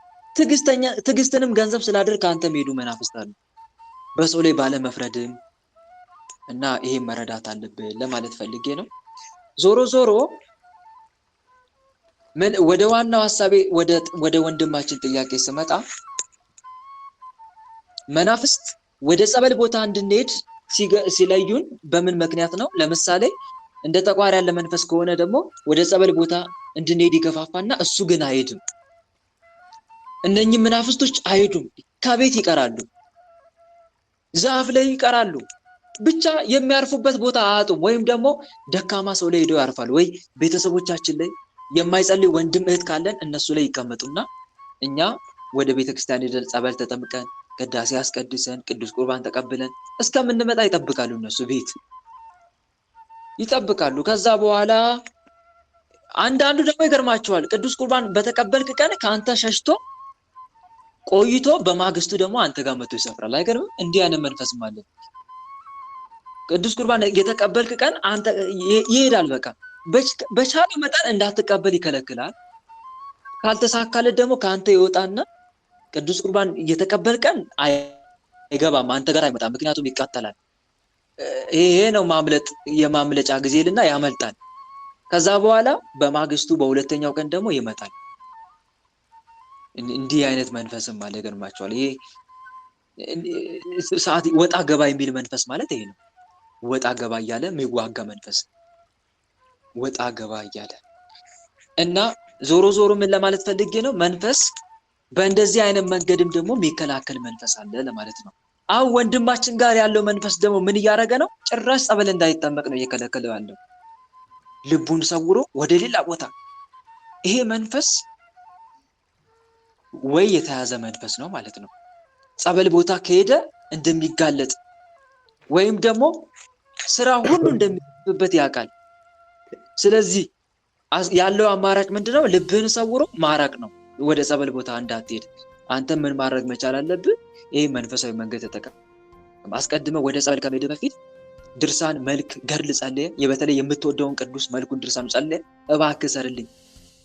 ትዕግስትንም ገንዘብ ስላደረክ ካንተ የሚሄዱ መናፍስት አሉ። በሰው ላይ ባለ መፍረድም እና ይሄ መረዳት አለብህ ለማለት ፈልጌ ነው። ዞሮ ዞሮ ወደ ዋናው ሐሳቤ ወደ ወንድማችን ጥያቄ ስመጣ መናፍስት ወደ ጸበል ቦታ እንድንሄድ ሲለዩን በምን ምክንያት ነው? ለምሳሌ እንደ ጠቋር ያለ መንፈስ ከሆነ ደግሞ ወደ ጸበል ቦታ እንድንሄድ ይገፋፋና እሱ ግን አይሄድም። እነኚህ መናፍስቶች አይሄዱም፣ ከቤት ይቀራሉ፣ ዛፍ ላይ ይቀራሉ። ብቻ የሚያርፉበት ቦታ አያጡም። ወይም ደግሞ ደካማ ሰው ላይ ሄደው ያርፋሉ። ወይ ቤተሰቦቻችን ላይ የማይጸልይ ወንድም እህት ካለን እነሱ ላይ ይቀመጡና እኛ ወደ ቤተክርስቲያን ሄደን ጸበል ተጠምቀን ቅዳሴ አስቀድሰን ቅዱስ ቁርባን ተቀብለን እስከምንመጣ ይጠብቃሉ። እነሱ ቤት ይጠብቃሉ። ከዛ በኋላ አንዳንዱ ደግሞ ይገርማቸዋል። ቅዱስ ቁርባን በተቀበልክ ቀን ከአንተ ሸሽቶ ቆይቶ በማግስቱ ደግሞ አንተ ጋር መጥቶ ይሰፍራል። አይገርምም? እንዲህ አይነት መንፈስም አለ። ቅዱስ ቁርባን የተቀበልክ ቀን አንተ ይሄዳል። በቃ በቻለ መጠን እንዳትቀበል ይከለክላል። ካልተሳካለት ደግሞ ከአንተ ይወጣና ቅዱስ ቁርባን የተቀበል ቀን አይገባም፣ አንተ ጋር አይመጣም። ምክንያቱም ይቃጠላል። ይሄ ነው የማምለጫ ጊዜልና ያመልጣል። ከዛ በኋላ በማግስቱ በሁለተኛው ቀን ደግሞ ይመጣል። እንዲህ አይነት መንፈስም አለ። ይገርማቸዋል። ይሄ ሰዓት ወጣ ገባ የሚል መንፈስ ማለት ይሄ ነው። ወጣ ገባ እያለ የሚዋጋ መንፈስ፣ ወጣ ገባ እያለ እና ዞሮ ዞሮ ምን ለማለት ፈልጌ ነው? መንፈስ በእንደዚህ አይነት መንገድም ደግሞ የሚከላከል መንፈስ አለ ለማለት ነው። አሁን ወንድማችን ጋር ያለው መንፈስ ደግሞ ምን እያደረገ ነው? ጭራሽ ጸበል እንዳይጠመቅ ነው እየከለከለው ያለው፣ ልቡን ሰውሮ ወደ ሌላ ቦታ። ይሄ መንፈስ ወይ የተያዘ መንፈስ ነው ማለት ነው። ጸበል ቦታ ከሄደ እንደሚጋለጥ ወይም ደግሞ ስራ ሁሉ እንደሚበት ያውቃል። ስለዚህ ያለው አማራጭ ምንድነው? ልብህን ሰውሮ ማራቅ ነው። ወደ ጸበል ቦታ እንዳትሄድ አንተ ምን ማድረግ መቻል አለብህ? ይሄ መንፈሳዊ መንገድ ተጠቀም። አስቀድመ ወደ ጸበል ከመሄድ በፊት ድርሳን መልክ ገድል ጸልየ በተለይ የምትወደውን ቅዱስ መልኩን ድርሳኑ ጸልየ እባክህ ሰርልኝ።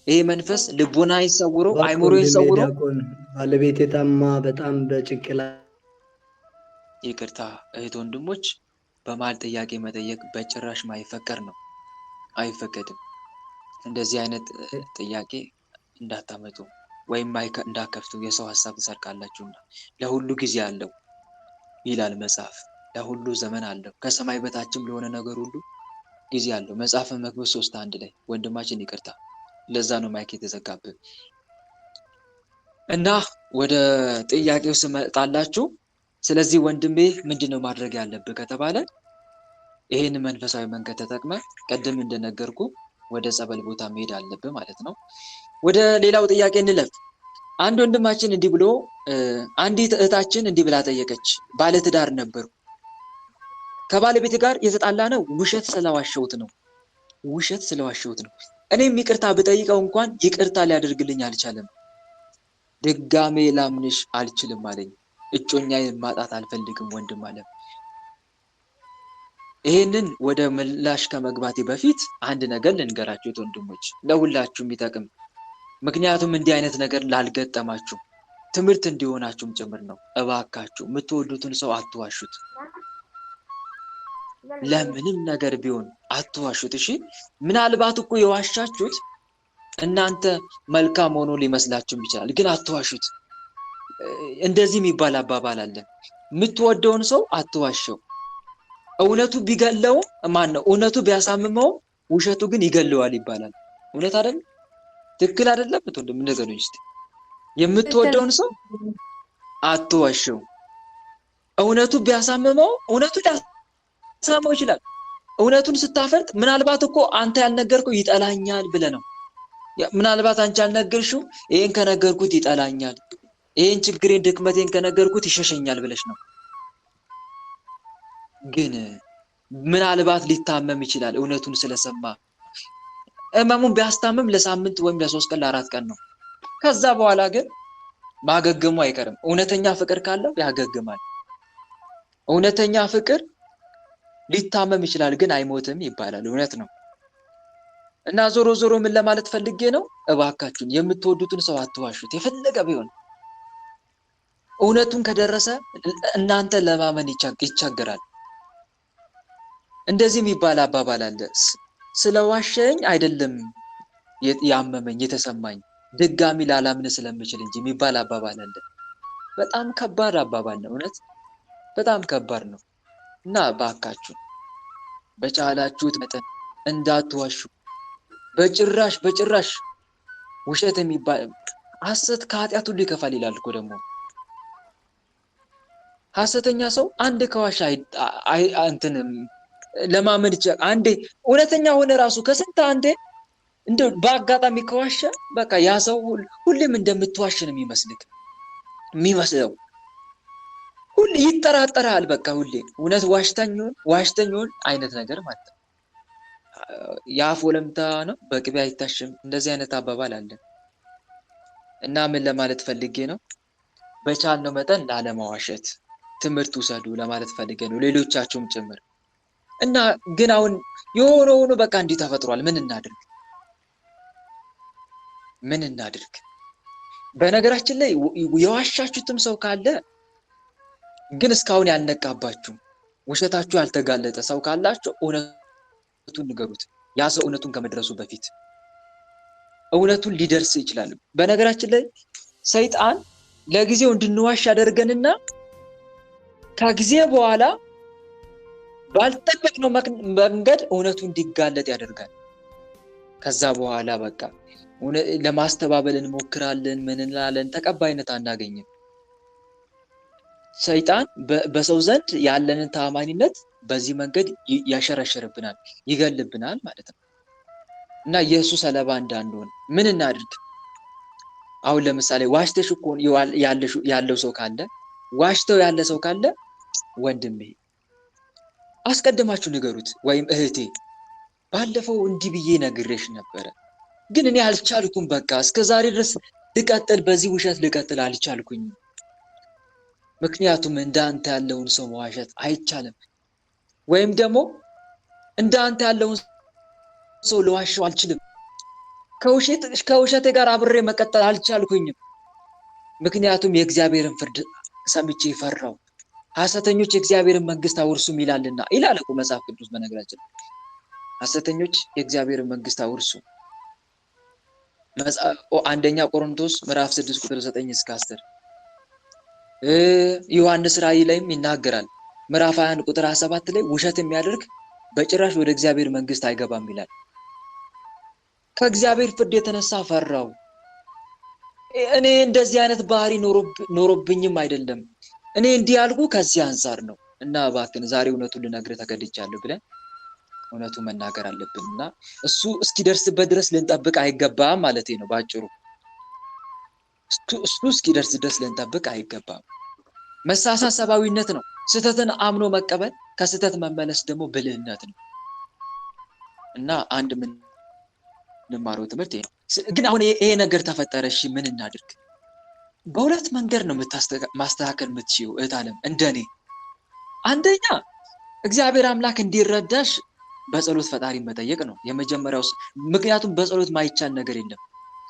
ይሄ መንፈስ ልቦና ይሰውሮ አይምሮ ይሰውሮ።
ዲያቆን ባለቤቴ ታማ በጣም በጭንቅላ
ይቅርታ እህት ወንድሞች፣ በመሀል ጥያቄ መጠየቅ በጭራሽ ማይፈቀድ ነው፣ አይፈቀድም። እንደዚህ አይነት ጥያቄ እንዳታመጡ ወይም እንዳከፍቱ፣ የሰው ሀሳብ ትሰርቃላችሁና። ለሁሉ ጊዜ አለው ይላል መጽሐፍ፣ ለሁሉ ዘመን አለው። ከሰማይ በታችም ለሆነ ነገር ሁሉ ጊዜ አለው። መጽሐፈ መክብብ 3:1 ላይ ወንድማችን ይቅርታ፣ ለዛ ነው ማይክ የተዘጋብን። እና ወደ ጥያቄው ስመጣላችሁ፣ ስለዚህ ወንድሜ ምንድነው ማድረግ ያለብህ ከተባለ ይሄን መንፈሳዊ መንገድ ተጠቅመ ቀደም እንደነገርኩ ወደ ጸበል ቦታ መሄድ አለብህ ማለት ነው። ወደ ሌላው ጥያቄ እንለፍ። አንድ ወንድማችን እንዲህ ብሎ አንዲት እህታችን እንዲህ ብላ ጠየቀች። ባለትዳር ነበሩ። ከባለቤት ጋር የተጣላ ነው ውሸት ስለዋሸሁት ነው። ውሸት ስለዋሸሁት ነው። እኔም ይቅርታ ብጠይቀው እንኳን ይቅርታ ሊያደርግልኝ አልቻለም። ድጋሜ ላምንሽ አልችልም አለኝ። እጮኛዬን ማጣት አልፈልግም ወንድም አለ። ይሄንን ወደ ምላሽ ከመግባቴ በፊት አንድ ነገር ልንገራችሁ ወንድሞች፣ ለሁላችሁም ይጠቅም። ምክንያቱም እንዲህ አይነት ነገር ላልገጠማችሁ ትምህርት እንዲሆናችሁም ጭምር ነው። እባካችሁ የምትወዱትን ሰው አትዋሹት። ለምንም ነገር ቢሆን አትዋሹት። እሺ፣ ምናልባት እኮ የዋሻችሁት እናንተ መልካም ሆኖ ሊመስላችሁ ይችላል፣ ግን አትዋሹት። እንደዚህ የሚባል አባባል አለ፣ የምትወደውን ሰው አትዋሸው። እውነቱ ቢገለው እውነቱ ቢያሳምመው ውሸቱ ግን ይገለዋል ይባላል። እውነት አይደል? ትክክል አይደለም? ወንድም ንገሩኝ እስቲ። የምትወደውን ሰው አትዋሸው። እውነቱ ቢያሳምመው እውነቱ ሊያሳምመው ይችላል። እውነቱን ስታፈርጥ ምናልባት እኮ አንተ ያልነገርከው ይጠላኛል ብለህ ነው። ምናልባት አንቺ ያልነገርሽው ይሄን ከነገርኩት ይጠላኛል፣ ይሄን ችግሬን ድክመቴን ከነገርኩት ይሸሸኛል ብለሽ ነው። ግን ምናልባት ሊታመም ይችላል እውነቱን ስለሰማ። እመሙን ቢያስታምም ለሳምንት ወይም ለ3 ቀን ለ4 ቀን ነው። ከዛ በኋላ ግን ማገገሙ አይቀርም። እውነተኛ ፍቅር ካለው ያገግማል። እውነተኛ ፍቅር ሊታመም ይችላል ግን አይሞትም ይባላል። እውነት ነው። እና ዞሮ ዞሮ ምን ለማለት ፈልጌ ነው፣ እባካችሁን የምትወዱትን ሰው አትዋሹት። የፈለገ ቢሆን እውነቱን ከደረሰ እናንተ ለማመን ይቸገራል። እንደዚህ የሚባል አባባል አለ፣ ስለዋሸኝ አይደለም ያመመኝ የተሰማኝ ድጋሚ ላላምን ስለምችል እንጂ የሚባል አባባል አለ። በጣም ከባድ አባባል ነው። እውነት በጣም ከባድ ነው። እና እባካችሁ በቻላችሁት መጠን እንዳትዋሹ። በጭራሽ ውሸት የሚባል ሐሰት ከኃጢአት ሁሉ ይከፋል ይላል እኮ ደግሞ። ሐሰተኛ ሰው አንድ ከዋሻ ለማመን ይችላል። አንዴ እውነተኛ ሆነ ራሱ ከስንት አንዴ እንደው በአጋጣሚ ከዋሻ በቃ ያ ሰው ሁሌም እንደምትዋሽ ነው የሚመስለው። ሁሌ ይጠራጠራል። በቃ ሁሌ እውነት ዋሽተኛውን አይነት ነገር ማለት ነው። የአፍ ወለምታ ነው በቅቤ አይታሽም። እንደዚህ አይነት አባባል አለ። እና ምን ለማለት ፈልጌ ነው፣ በቻልነው መጠን ላለመዋሸት ትምህርት ውሰዱ ለማለት ፈልጌ ነው፣ ሌሎቻችሁም ጭምር። እና ግን አሁን የሆነ በቃ እንዲህ ተፈጥሯል። ምን እናድርግ? በነገራችን ላይ የዋሻችሁትም ሰው ካለ ግን እስካሁን ያልነቃባችሁ ውሸታችሁ ያልተጋለጠ ሰው ካላችሁ እውነቱን ንገሩት። ያ ሰው እውነቱን ከመድረሱ በፊት እውነቱን ሊደርስ ይችላል። በነገራችን ላይ ሰይጣን ለጊዜው እንድንዋሽ ያደርገንና ከጊዜ በኋላ ባልጠበቅነው መንገድ እውነቱ እንዲጋለጥ ያደርጋል። ከዛ በኋላ በቃ ለማስተባበል እንሞክራለን፣ ምን እንላለን፣ ተቀባይነት አናገኝም። ሰይጣን በሰው ዘንድ ያለንን ታማኝነት በዚህ መንገድ ያሸረሽርብናል፣ ይገልብናል ማለት ነው። እና ኢየሱስ ሰለባ እንዳንሆን ምን እናድርግ? አሁን ለምሳሌ ዋሽተሽ እኮ ያለው ሰው ካለ ዋሽተው ያለ ሰው ካለ ወንድሜ አስቀድማችሁ ንገሩት። ወይም እህቴ ባለፈው እንዲህ ብዬ ነግሬሽ ነበረ፣ ግን እኔ አልቻልኩም። በቃ እስከዛሬ ድረስ በዚህ ውሸት ልቀጥል አልቻልኩኝ። ምክንያቱም እንዳንተ ያለውን ሰው መዋሸት አይቻልም። ወይም ደግሞ እንዳንተ ያለውን ሰው ልዋሸው አልችልም። ከውሸቴ ጋር አብሬ መቀጠል አልቻልኩኝም። ምክንያቱም የእግዚአብሔርን ፍርድ ሰምቼ ፈራው። ሐሰተኞች የእግዚአብሔርን መንግስት አውርሱም ይላልና ይላል እኮ መጽሐፍ ቅዱስ። በነገራችን ሐሰተኞች የእግዚአብሔርን መንግስት አውርሱ። አንደኛ ቆሮንቶስ ምዕራፍ 6 ቁጥር 9 እስከ 10። ዮሐንስ ራእይ ላይም ይናገራል። ምዕራፍ 21 ቁጥር 27 ላይ ውሸት የሚያደርግ በጭራሽ ወደ እግዚአብሔር መንግስት አይገባም ይላል። ከእግዚአብሔር ፍርድ የተነሳ ፈራው። እኔ እንደዚህ አይነት ባህሪ ኖሮብኝም አይደለም። እኔ እንዲህ ያልኩ ከዚህ አንፃር ነው። እና እባክህን ዛሬ እውነቱን ልነግርህ ተገድጃለሁ ብለን እውነቱን መናገር አለብን። እና እሱ እስኪደርስበት ድረስ ልንጠብቅ አይገባም ማለት ነው ባጭሩ። እሱ እስኪደርስ ድረስ ልንጠብቅ አይገባም። መሳሳት ሰብአዊነት ነው። ስህተትን አምኖ መቀበል፣ ከስህተት መመለስ ደግሞ ብልህነት ነው። እና አንድ የምንማረው ትምህርት ይሄ ነው። ግን አሁን ይሄ ነገር ተፈጠረ፣ እሺ ምን እናድርግ? በሁለት መንገድ ነው ማስተካከል የምትችይው እህት ዓለም እንደኔ። አንደኛ እግዚአብሔር አምላክ እንዲረዳሽ በጸሎት ፈጣሪ መጠየቅ ነው የመጀመሪያው። ምክንያቱም በጸሎት ማይቻል ነገር የለም።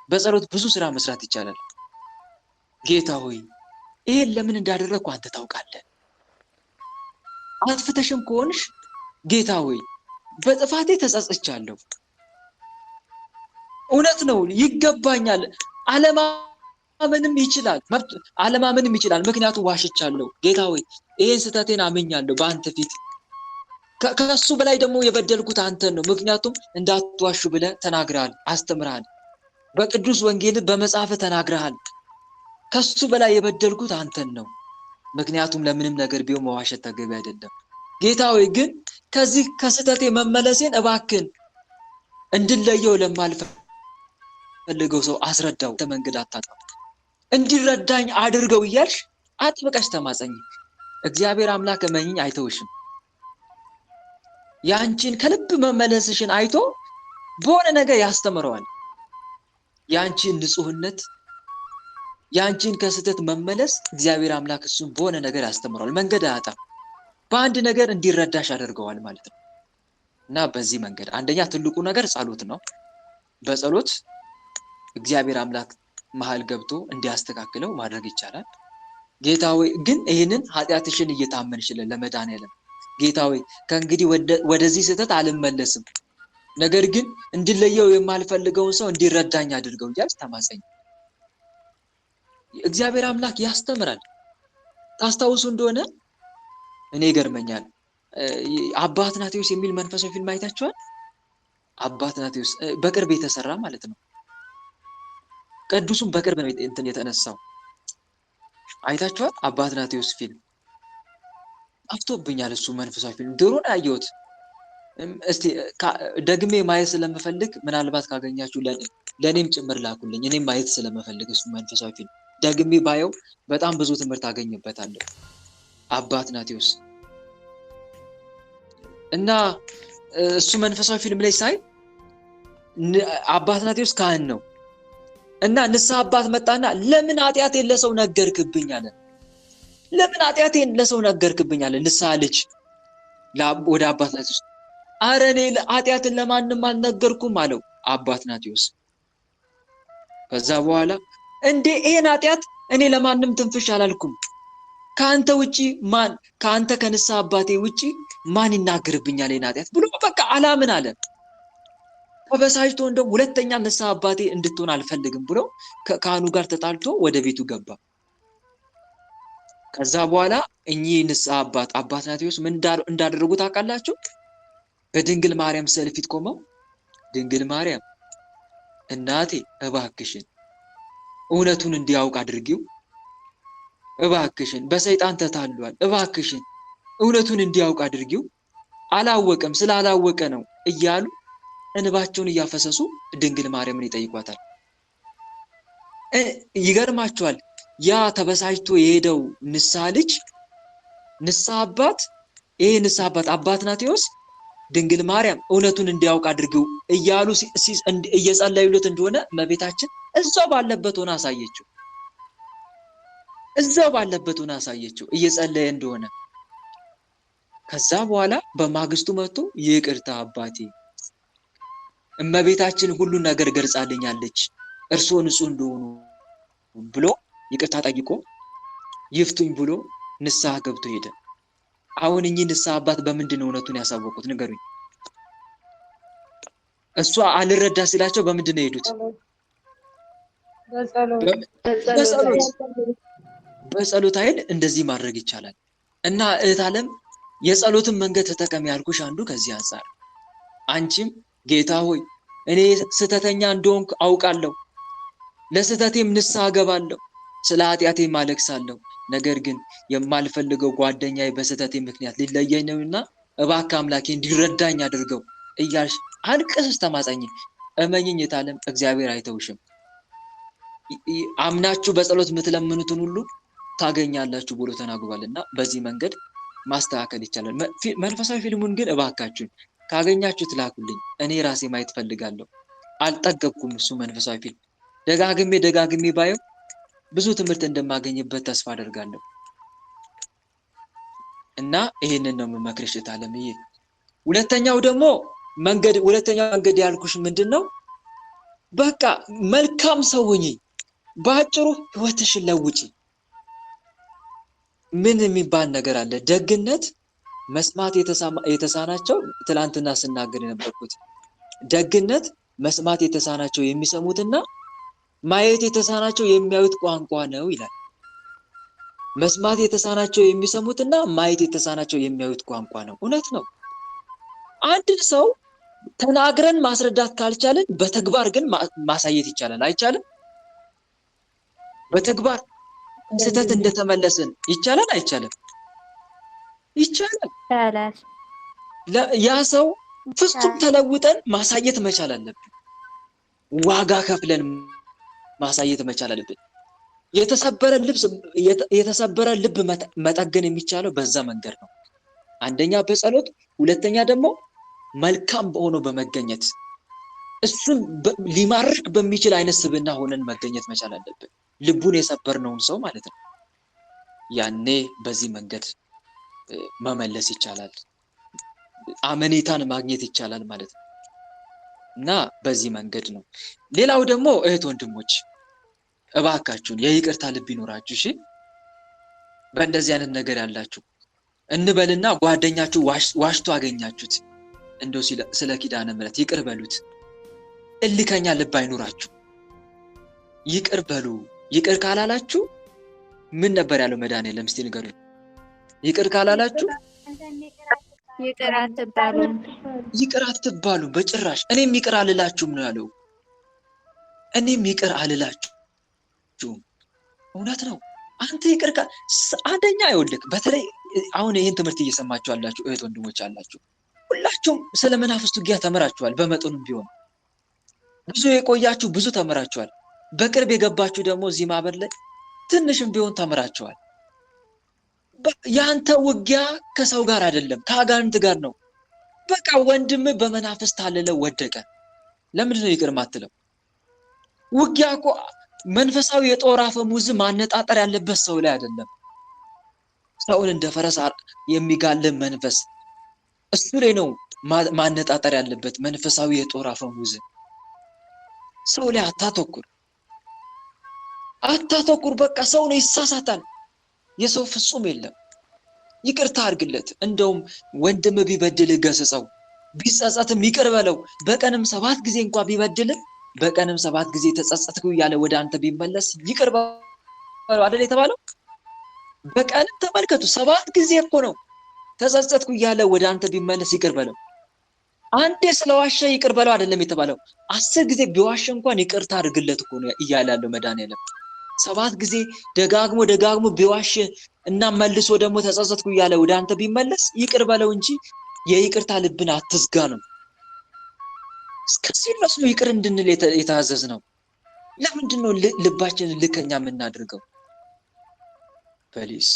በጸሎት ብዙ ስራ መስራት ይቻላል። ጌታ ሆይ ይሄን ለምን እንዳደረግኩ አንተ ታውቃለህ። አጥፍተሽም ከሆንሽ ጌታ ሆይ በጥፋቴ ተጸጽቻለሁ። እውነት ነው፣ ይገባኛል። አለማመንም ይችላል። ምክንያቱም ዋሽቻለሁ። ጌታ ሆይ ይሄን ስህተቴን አምኛለሁ በአንተ ፊት። ከሱ በላይ ደግሞ የበደልኩት አንተን ነው። ምክንያቱም እንዳትዋሹ ብለህ ተናግረሃል፣ አስተምረሃል። በቅዱስ ወንጌል በመጽሐፍ ተናግረሃል። ከሱ በላይ የበደልኩት አንተን ነው። ምክንያቱም ለምንም ነገር ቢሆን መዋሸት ተገቢ አይደለም። ጌታ ሆይ ግን ከዚህ ከስህተቴ መመለሴን እባክን እንድለየው ለማልፈልገው ሰው አስረዳው። መንገድ አታጣም፣ እንዲረዳኝ አድርገው እያልሽ አጥብቀሽ ተማጸኝ። እግዚአብሔር አምላክ እመኚኝ አይተውሽም። ያንቺን ከልብ መመለስሽን አይቶ በሆነ ነገር ያስተምረዋል። ያንቺን ንጹህነት፣ ያንቺን ከስህተት መመለስ እግዚአብሔር አምላክ እሱን በሆነ ነገር ያስተምረዋል። መንገድ አያጣም። በአንድ ነገር እንዲረዳሽ ያደርገዋል ማለት ነው። እና በዚህ መንገድ አንደኛ ትልቁ ነገር ጸሎት ነው። በጸሎት እግዚአብሔር አምላክ መሀል ገብቶ እንዲያስተካክለው ማድረግ ይቻላል። ጌታ ሆይ ግን ይህንን ኃጢአትሽን እየታመንሽልን ለመድኃኒዓለም ጌታ ሆይ ከእንግዲህ ወደዚህ ስህተት አልመለስም፣ ነገር ግን እንድለየው የማልፈልገውን ሰው እንዲረዳኝ አድርገው እያልሽ ተማጸኝ። እግዚአብሔር አምላክ ያስተምራል። ታስታውሱ እንደሆነ እኔ ይገርመኛል፣ አባ አትናቴዎስ የሚል መንፈሳዊ ፊልም አይታችኋል? አባ አትናቴዎስ በቅርብ የተሰራ ማለት ነው። ቅዱሱም በቅርብ ነው እንትን የተነሳው። አይታችኋል? አባ አትናቴዎስ ፊልም አፍቶብኛል። እሱ መንፈሳዊ ፊልም ድሮ ነው ያየሁት። እስቲ ደግሜ ማየት ስለምፈልግ ምናልባት ካገኛችሁ ለእኔም ጭምር ላኩልኝ። እኔም ማየት ስለምፈልግ እሱ መንፈሳዊ ፊልም ደግሜ ባየው በጣም ብዙ ትምህርት አገኝበታለሁ። አባ አትናቴዎስ እና እሱ መንፈሳዊ ፊልም ላይ ሳይ አባ አትናቴዎስ ካህን ነው እና ንስሐ አባት መጣና ለምን ኃጢአቴን ለሰው ነገርክብኝ አለ። ለምን ኃጢአቴን ለሰው ነገርክብኝ አለ ንስሐ ልጅ ወደ አባ አትናቴዎስ። ኧረ እኔ ኃጢአትን ለማንም አልነገርኩም አለው አባ አትናቴዎስ። ከዛ በኋላ እንዴ ይሄን ኃጢአት እኔ ለማንም ትንፍሽ አላልኩም፣ ከአንተ ውጪ ማን ከአንተ ከንስሐ አባቴ ውጪ ማን ይናገርብኛል ይሄን ኃጢአት ብሎ በቃ አላምን አለ። ተበሳጭቶ እንደውም ሁለተኛ ንስሐ አባቴ እንድትሆን አልፈልግም ብሎ ከካህኑ ጋር ተጣልቶ ወደ ቤቱ ገባ። ከዛ በኋላ እኚህ ንስሐ አባት አባ አትናቴዎስ ምን እንዳደረጉ ታውቃላችሁ? በድንግል ማርያም ስዕል ፊት ቆመው ድንግል ማርያም እናቴ እባክሽን እውነቱን እንዲያውቅ አድርጊው፣ እባክሽን በሰይጣን ተታሏል፣ እባክሽን እውነቱን እንዲያውቅ አድርጊው፣ አላወቀም ስላላወቀ ነው እያሉ እንባቸውን እያፈሰሱ ድንግል ማርያምን ይጠይቋታል። ይገርማቸዋል። ያ ተበሳጭቶ የሄደው ንስሐ ልጅ ንስሐ አባት ይሄ ንስሐ አባት አባ አትናቴዎስ ድንግል ማርያም እውነቱን እንዲያውቅ አድርጊው እያሉ እየጸለዩለት እንደሆነ እመቤታችን እዛው ባለበት ሆና አሳየችው። እዛው ባለበት ሆና አሳየችው እየጸለየ እንደሆነ። ከዛ በኋላ በማግስቱ መጥቶ ይቅርታ አባቴ፣ እመቤታችን ሁሉን ነገር ገልጻልኛለች እርስዎ ንጹህ እንደሆኑ ብሎ ይቅርታ ጠይቆ ይፍቱኝ ብሎ ንስሐ ገብቶ ሄደ። አሁን እኚህ ንስሐ አባት በምንድን ነው እውነቱን ያሳወቁት? ንገሩኝ። እሷ አልረዳ ሲላቸው በምንድን ነው የሄዱት? በጸሎት ኃይል እንደዚህ ማድረግ ይቻላል። እና እህት ዓለም የጸሎትን መንገድ ተጠቀም ያልኩሽ አንዱ ከዚህ አንፃር፣ አንቺም ጌታ ሆይ እኔ ስህተተኛ እንደሆንኩ አውቃለሁ፣ ለስህተቴም ንስሐ ገባለሁ፣ ስለ ኃጢአቴም አለቅሳለሁ፣ ነገር ግን የማልፈልገው ጓደኛዬ በስህተቴ ምክንያት ሊለየኝ ነውና እባክህ አምላኬ እንዲረዳኝ አድርገው እያልሽ አልቅሰሽ ተማጸኝ። እመኝኝ እህት ዓለም እግዚአብሔር አይተውሽም። አምናችሁ በጸሎት የምትለምኑትን ሁሉ ታገኛላችሁ ብሎ ተናግሯልና በዚህ መንገድ ማስተካከል ይቻላል። መንፈሳዊ ፊልሙን ግን እባካችሁን ካገኛችሁት ላኩልኝ። እኔ ራሴ ማየት ፈልጋለሁ። አልጠገብኩም። እሱ መንፈሳዊ ፊልም ደጋግሜ ባየው ብዙ ትምህርት እንደማገኝበት ተስፋ አደርጋለሁ። እና ይሄንን ነው የምመክርሽ እህት ዓለምዬ። ሁለተኛው መንገድ ያልኩሽ ምንድነው? በቃ መልካም ሰው ሁኚ። በአጭሩ ህይወትሽን ለውጪ። ምን የሚባል ነገር አለ? ደግነት መስማት የተሳናቸው፣ ትላንትና ስናገር የነበርኩት ደግነት መስማት የተሳናቸው የሚሰሙትና ማየት የተሳናቸው የሚያዩት ቋንቋ ነው ይላል። መስማት የተሳናቸው የሚሰሙትና ማየት የተሳናቸው የሚያዩት ቋንቋ ነው። እውነት ነው። አንድን ሰው ተናግረን ማስረዳት ካልቻለን በተግባር ግን ማሳየት ይቻላል። አይቻልም? በተግባር ስህተት እንደተመለስን ይቻላል? አይቻልም? ይቻላል። ያ ሰው ፍጹም ተለውጠን ማሳየት መቻል አለብን። ዋጋ ከፍለን ማሳየት መቻል አለብን። የተሰበረ ልብ መጠገን የሚቻለው በዛ መንገድ ነው። አንደኛ በጸሎት፣ ሁለተኛ ደግሞ መልካም በሆነው በመገኘት እሱን ሊማርክ በሚችል አይነት ስብዕና ሆነን መገኘት መቻል አለብን። ልቡን የሰበርነውን ሰው ማለት ነው። ያኔ በዚህ መንገድ መመለስ ይቻላል፣ አመኔታን ማግኘት ይቻላል ማለት ነው። እና በዚህ መንገድ ነው። ሌላው ደግሞ እህት ወንድሞች እባካችሁን የይቅርታ ልብ ይኖራችሁ። እሺ፣ በእንደዚህ አይነት ነገር ያላችሁ እንበልና ጓደኛችሁ ዋሽቶ አገኛችሁት፣ እንደው ስለ ኪዳነ ምሕረት ይቅር በሉት። እልከኛ ልብ አይኖራችሁ፣ ይቅር በሉ። ይቅር ካላላችሁ ምን ነበር ያለው መድኃኒዓለም? እስቲ ንገሩኝ። ይቅር ካላላችሁ ይቅር አትባሉ በጭራሽ። እኔም ይቅር አልላችሁም ነው ያለው። እኔም ይቅር አልላችሁም። እውነት ነው። አንተ ይቅር አንደኛ ይኸውልህ፣ በተለይ አሁን ይህን ትምህርት እየሰማችሁ ያላችሁ እህት ወንድሞች አላችሁ፣ ሁላችሁም ስለ መናፍስት ውጊያ ተምራችኋል። በመጠኑም ቢሆን ብዙ የቆያችሁ ብዙ ተምራችኋል። በቅርብ የገባችሁ ደግሞ እዚህ ማህበር ላይ ትንሽም ቢሆን ተምራችኋል። ያንተ ውጊያ ከሰው ጋር አይደለም፣ ከአጋንንት ጋር ነው። በቃ ወንድም በመናፍስት ታለለው ወደቀ። ለምንድን ነው ይቅር ማትለው? ውጊያ እኮ መንፈሳዊ የጦር አፈሙዝ ማነጣጠር ያለበት ሰው ላይ አይደለም። ሰውን እንደ ፈረስ የሚጋልብ መንፈስ እሱ ላይ ነው ማነጣጠር ያለበት። መንፈሳዊ የጦር አፈሙዝ ሰው ላይ አታተኩር። በቃ ሰው ነው፣ ይሳሳታል። የሰው ፍጹም የለም። ይቅርታ አድርግለት። እንደውም ወንድም ቢበድልህ ገስጸው፣ ቢጸጸትም ይቅር በለው። በቀንም 7 ጊዜ እንኳን ቢበድልህ በቀንም 7 ጊዜ ተጸጸትኩ እያለ ወደ አንተ ቢመለስ ይቅር በለው አይደል የተባለው? በቀንም ተመልከቱ፣ 7 ጊዜ እኮ ነው ተጸጸትኩ እያለ ወደ አንተ ቢመለስ ይቅር በለው። አንዴ ስለዋሸ ይቅር በለው አይደለም የተባለው። 10 ጊዜ ቢዋሽ እንኳን ይቅርታ አድርግለት እኮ ነው እያለ ያለው መድኃኒዓለም። 7 ጊዜ ደጋግሞ ቢዋሽ እና መልሶ ደግሞ ተጸጸትኩ እያለ ወደ አንተ ቢመለስ ይቅር በለው እንጂ የይቅርታ ልብን አትዝጋ ነው። እስከዚህ ድረስ ነው ይቅር እንድንል የታዘዝ ነው። ለምንድን ነው ልባችንን ልከኛ የምናደርገው? ፕሊስ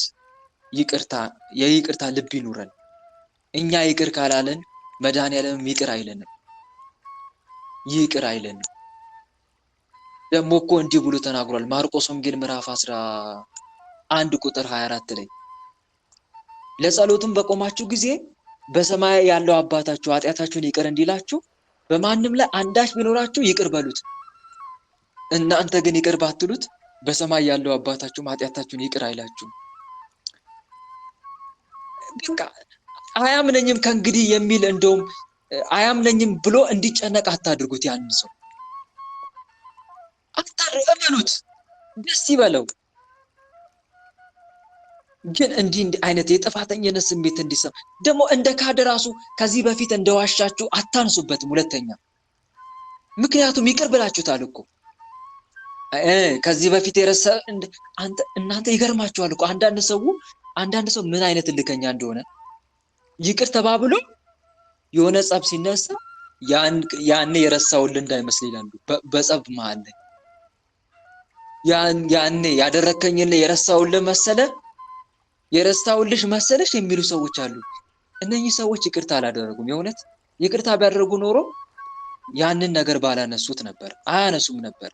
የይቅርታ ልብ ይኑረን። እኛ ይቅር ካላለን መድኃኒዓለም ይቅር አይለንም። ደግሞ እኮ እንዲህ ብሎ ተናግሯል። ማርቆስ ወንጌል ምዕራፍ 1 ቁጥር 24 ላይ ለጸሎትም በቆማችሁ ጊዜ በሰማይ ያለው አባታችሁ ኃጢአታችሁን ይቅር እንዲላችሁ በማንም ላይ አንዳች ቢኖራችሁ ይቅር በሉት። እናንተ ግን ይቅር ባትሉት በሰማይ ያለው አባታችሁ ኃጢአታችሁን ይቅር አይላችሁም። በቃ አያምነኝም ከእንግዲህ የሚል እንደውም አያምነኝም ብሎ እንዲጨነቅ አታድርጉት። ያንን ሰው አታርፈሉት፣ ደስ ይበለው። ግን እንዲህ አይነት የጥፋተኝነት ስሜት እንዲሰማ ደግሞ እንደ ካደ ራሱ ከዚህ በፊት እንደዋሻችሁ አታንሱበትም። ሁለተኛ ምክንያቱም ይቅር ብላችሁታል እኮ ከዚህ በፊት የረሳ እናንተ ይገርማችኋል እኮ አንዳንድ ሰው ምን አይነት እልከኛ እንደሆነ ይቅር ተባብሎ የሆነ ጸብ ሲነሳ ያኔ የረሳውልን እንዳይመስል ይላሉ። በጸብ መሃል ላይ ያኔ ያደረከኝን የረሳውልን መሰለ የረሳውልሽ መሰለሽ የሚሉ ሰዎች አሉ። እነኚህ ሰዎች ይቅርታ አላደረጉም። የእውነት ይቅርታ ቢያደርጉ ኖሮ ያንን ነገር ባላነሱት ነበር፣ አያነሱም ነበር።